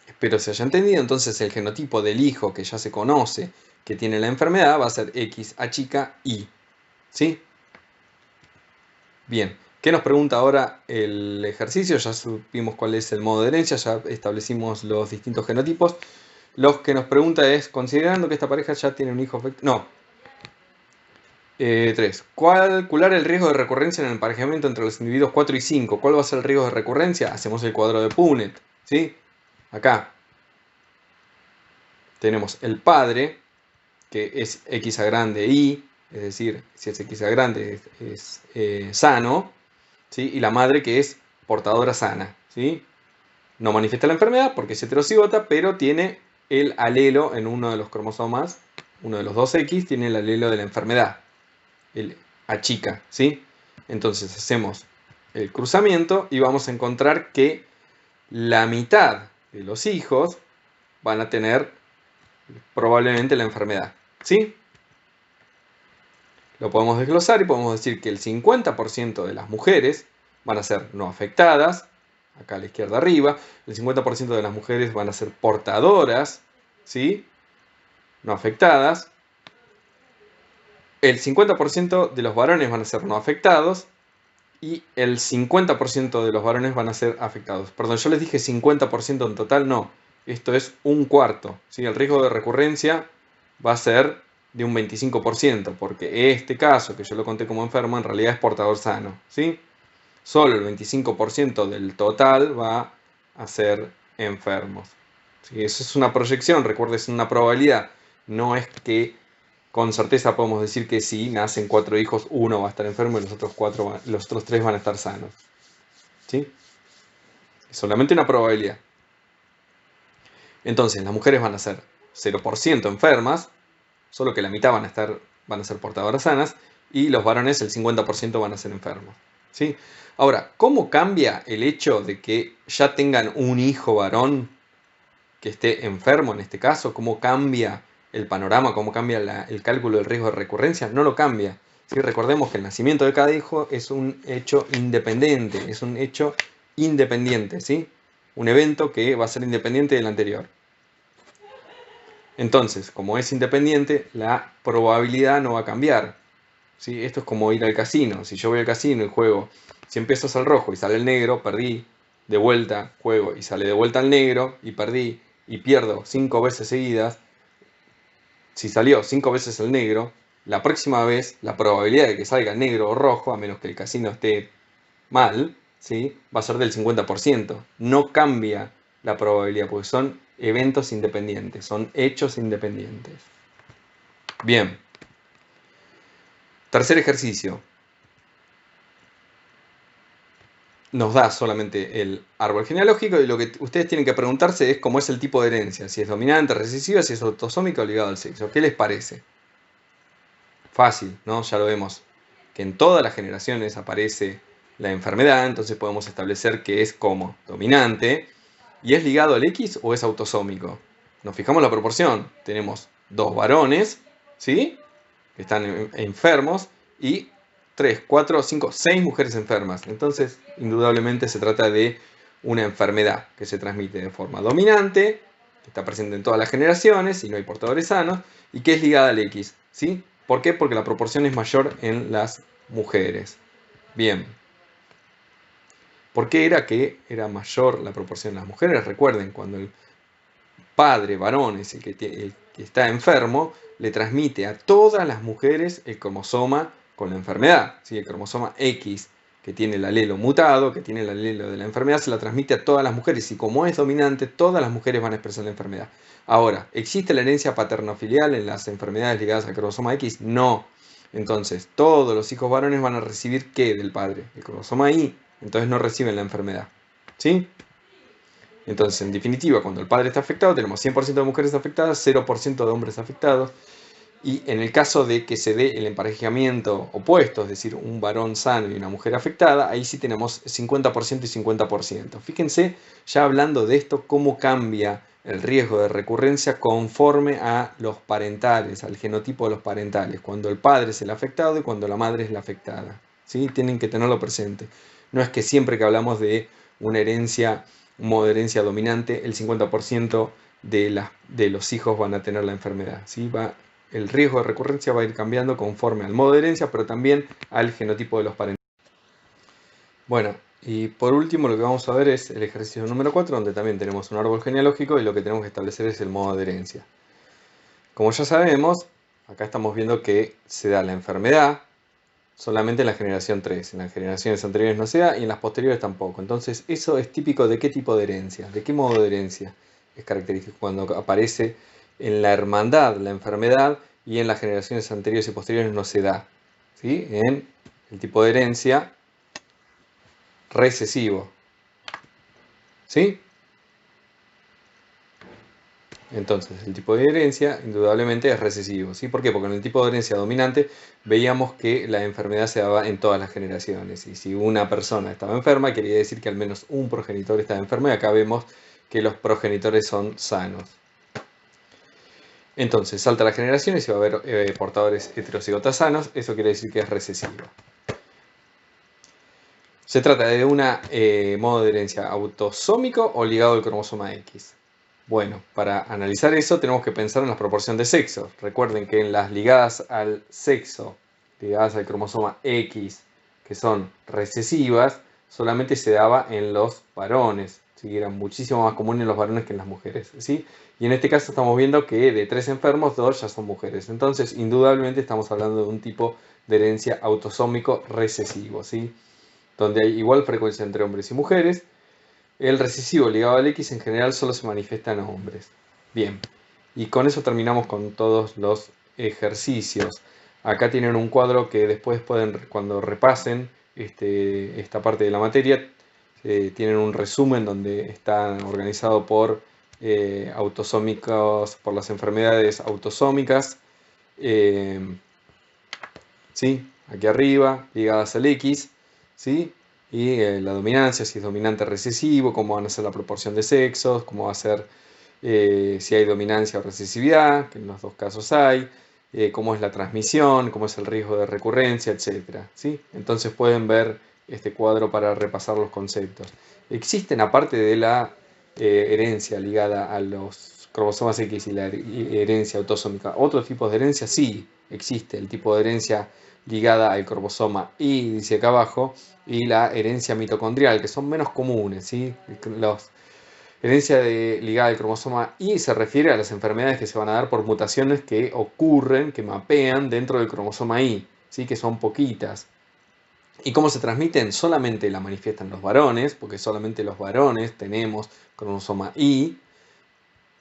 S1: Espero se haya entendido. Entonces, el genotipo del hijo que ya se conoce que tiene la enfermedad va a ser X a chica Y. ¿Sí? Bien. ¿Qué nos pregunta ahora el ejercicio? Ya supimos cuál es el modo de herencia, ya establecimos los distintos genotipos. Lo que nos pregunta es, considerando que esta pareja ya tiene un hijo afectado... No. 3. Calcular el riesgo de recurrencia en el emparejamiento entre los individuos 4 y 5. ¿Cuál va a ser el riesgo de recurrencia? Hacemos el cuadro de Punnett. ¿Sí? Acá tenemos el padre, que es X a grande Y, es decir, si es X a grande es sano, ¿sí? Y la madre, que es portadora sana, ¿sí? No manifiesta la enfermedad porque es heterocigota, pero tiene el alelo en uno de los cromosomas, uno de los dos X, tiene el alelo de la enfermedad, el A chica, ¿sí? Entonces hacemos el cruzamiento y vamos a encontrar que la mitad de los hijos van a tener probablemente la enfermedad, ¿sí? Lo podemos desglosar y podemos decir que el 50% de las mujeres van a ser no afectadas, acá a la izquierda arriba, el 50% de las mujeres van a ser portadoras, ¿sí? No afectadas, el 50% de los varones van a ser no afectados y el 50% de los varones van a ser afectados. Perdón, yo les dije 50% en total, no, esto es un cuarto, ¿sí? El riesgo de recurrencia va a ser de un 25%, porque este caso que yo lo conté como enfermo en realidad es portador sano, ¿sí? Solo el 25% del total va a ser enfermos. ¿Sí? Eso es una proyección, recuerden, es una probabilidad. No es que con certeza podemos decir que si nacen 4 hijos, uno va a estar enfermo y los otros 3 van a estar sanos. ¿Sí? Es solamente una probabilidad. Entonces, las mujeres van a ser 0% enfermas, solo que la mitad van a ser portadoras sanas, y los varones el 50% van a ser enfermos. ¿Sí? Ahora, ¿cómo cambia el hecho de que ya tengan un hijo varón que esté enfermo en este caso? ¿Cómo cambia el panorama? ¿Cómo cambia el cálculo del riesgo de recurrencia? No lo cambia. ¿Sí? Recordemos que el nacimiento de cada hijo es un hecho independiente, ¿sí? Un evento que va a ser independiente del anterior. Entonces, como es independiente, la probabilidad no va a cambiar. ¿Sí? Esto es como ir al casino. Si yo voy al casino y juego 100 pesos al rojo y sale el negro, perdí. De vuelta juego y sale de vuelta al negro y perdí. Y pierdo 5 veces seguidas. Si salió 5 veces el negro, la próxima vez la probabilidad de que salga negro o rojo, a menos que el casino esté mal, ¿sí? Va a ser del 50%. No cambia la probabilidad porque son eventos independientes, son hechos independientes. Bien. Tercer ejercicio. Nos da solamente el árbol genealógico y lo que ustedes tienen que preguntarse es cómo es el tipo de herencia, si es dominante, recesiva, si es autosómica o ligado al sexo. ¿Qué les parece? Fácil, ¿no? Ya lo vemos que en todas las generaciones aparece la enfermedad, entonces podemos establecer que es como dominante y es ligado al X o es autosómico. Nos fijamos la proporción, tenemos 2 varones, ¿sí? Que están enfermos y 3, 4, 5, 6 mujeres enfermas. Entonces, indudablemente se trata de una enfermedad que se transmite de forma dominante, que está presente en todas las generaciones y no hay portadores sanos, y que es ligada al X, ¿sí? ¿Por qué? Porque la proporción es mayor en las mujeres. Bien. ¿Por qué era que era mayor la proporción en las mujeres? Recuerden, cuando el padre varón es el que está enfermo, le transmite a todas las mujeres el cromosoma con la enfermedad. ¿Sí? El cromosoma X, que tiene el alelo mutado, que tiene el alelo de la enfermedad, se la transmite a todas las mujeres. Y como es dominante, todas las mujeres van a expresar la enfermedad. Ahora, ¿existe la herencia paternofilial en las enfermedades ligadas al cromosoma X? No. Entonces, todos los hijos varones van a recibir ¿qué del padre? El cromosoma Y. Entonces no reciben la enfermedad. ¿Sí? Entonces, en definitiva, cuando el padre está afectado, tenemos 100% de mujeres afectadas, 0% de hombres afectados. Y en el caso de que se dé el emparejamiento opuesto, es decir, un varón sano y una mujer afectada, ahí sí tenemos 50% y 50%. Fíjense, ya hablando de esto, cómo cambia el riesgo de recurrencia conforme a los parentales, al genotipo de los parentales, cuando el padre es el afectado y cuando la madre es la afectada. ¿Sí? Tienen que tenerlo presente. No es que siempre que hablamos de una herencia, un modo de herencia dominante, el 50% de los hijos van a tener la enfermedad. ¿Sí? El riesgo de recurrencia va a ir cambiando conforme al modo de herencia, pero también al genotipo de los parentales. Bueno, y por último lo que vamos a ver es el ejercicio número 4, donde también tenemos un árbol genealógico y lo que tenemos que establecer es el modo de herencia. Como ya sabemos, acá estamos viendo que se da la enfermedad solamente en la generación 3, en las generaciones anteriores no se da y en las posteriores tampoco. Entonces, eso es típico de qué tipo de herencia, de qué modo de herencia es característico cuando aparece en la hermandad la enfermedad y en las generaciones anteriores y posteriores no se da. ¿Sí? En el tipo de herencia recesivo. ¿Sí? Entonces, el tipo de herencia indudablemente es recesivo. ¿Sí? ¿Por qué? Porque en el tipo de herencia dominante veíamos que la enfermedad se daba en todas las generaciones. Y si una persona estaba enferma, quería decir que al menos un progenitor estaba enfermo. Y acá vemos que los progenitores son sanos. Entonces, salta las generaciones y va a haber portadores heterocigotas sanos. Eso quiere decir que es recesivo. Se trata de un modo de herencia autosómico o ligado al cromosoma X. Bueno, para analizar eso tenemos que pensar en las proporciones de sexo. Recuerden que en las ligadas al sexo, ligadas al cromosoma X, que son recesivas, solamente se daba en los varones. ¿Sí? Era muchísimo más común en los varones que en las mujeres. ¿Sí? Y en este caso estamos viendo que de 3 enfermos, 2 ya son mujeres. Entonces, indudablemente estamos hablando de un tipo de herencia autosómico recesivo, ¿sí? Donde hay igual frecuencia entre hombres y mujeres. El recesivo ligado al X en general solo se manifiesta en hombres. Bien, y con eso terminamos con todos los ejercicios. Acá tienen un cuadro que después pueden, cuando repasen esta parte de la materia, tienen un resumen donde están organizados por autosómicos, por las enfermedades autosómicas, ¿sí? Aquí arriba, ligadas al X, ¿sí? Y la dominancia, si es dominante recesivo, cómo van a ser la proporción de sexos, cómo va a ser si hay dominancia o recesividad, que en los dos casos hay, cómo es la transmisión, cómo es el riesgo de recurrencia, etcétera, ¿sí? Entonces pueden ver este cuadro para repasar los conceptos. Existen, aparte de la herencia ligada a los cromosomas X y la herencia autosómica, otros tipos de herencia, sí, existe el tipo de herencia ligada al cromosoma Y, dice acá abajo, y la herencia mitocondrial, que son menos comunes, ¿sí? Los ligada al cromosoma Y se refiere a las enfermedades que se van a dar por mutaciones que ocurren, que mapean dentro del cromosoma Y, ¿sí? Que son poquitas. ¿Y cómo se transmiten? Solamente la manifiestan los varones, porque solamente los varones tenemos cromosoma Y,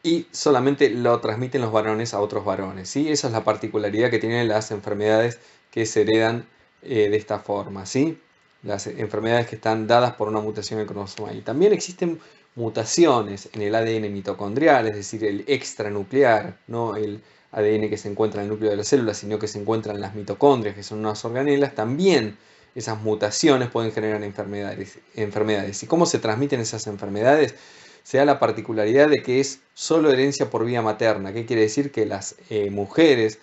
S1: y solamente lo transmiten los varones a otros varones, ¿sí? Esa es la particularidad que tienen las enfermedades que se heredan de esta forma, ¿sí? Las enfermedades que están dadas por una mutación en el cromosoma Y. También existen mutaciones en el ADN mitocondrial, es decir, el extranuclear, no el ADN que se encuentra en el núcleo de la célula, sino que se encuentra en las mitocondrias, que son unas organelas. También esas mutaciones pueden generar enfermedades. ¿Y cómo se transmiten esas enfermedades? Se da la particularidad de que es solo herencia por vía materna. ¿Qué quiere decir? Que las mujeres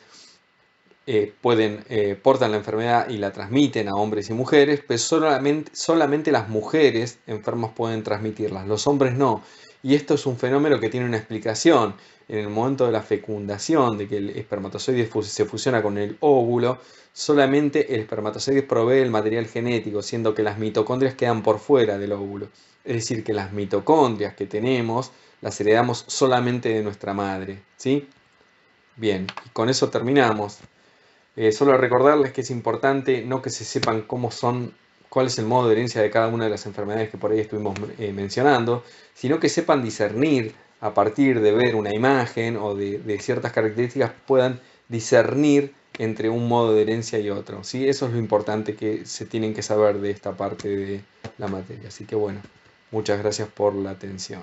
S1: portan la enfermedad y la transmiten a hombres y mujeres, pero solamente las mujeres enfermas pueden transmitirlas, los hombres no. Y esto es un fenómeno que tiene una explicación. En el momento de la fecundación, de que el espermatozoide se fusiona con el óvulo, solamente el espermatozoide provee el material genético, siendo que las mitocondrias quedan por fuera del óvulo. Es decir, que las mitocondrias que tenemos las heredamos solamente de nuestra madre, ¿sí? Bien, y con eso terminamos. Solo recordarles que es importante no que se sepan cuál es el modo de herencia de cada una de las enfermedades que por ahí estuvimos mencionando, sino que sepan discernir a partir de ver una imagen o de ciertas características, puedan discernir entre un modo de herencia y otro, ¿sí? Eso es lo importante que se tienen que saber de esta parte de la materia. Así que bueno, muchas gracias por la atención.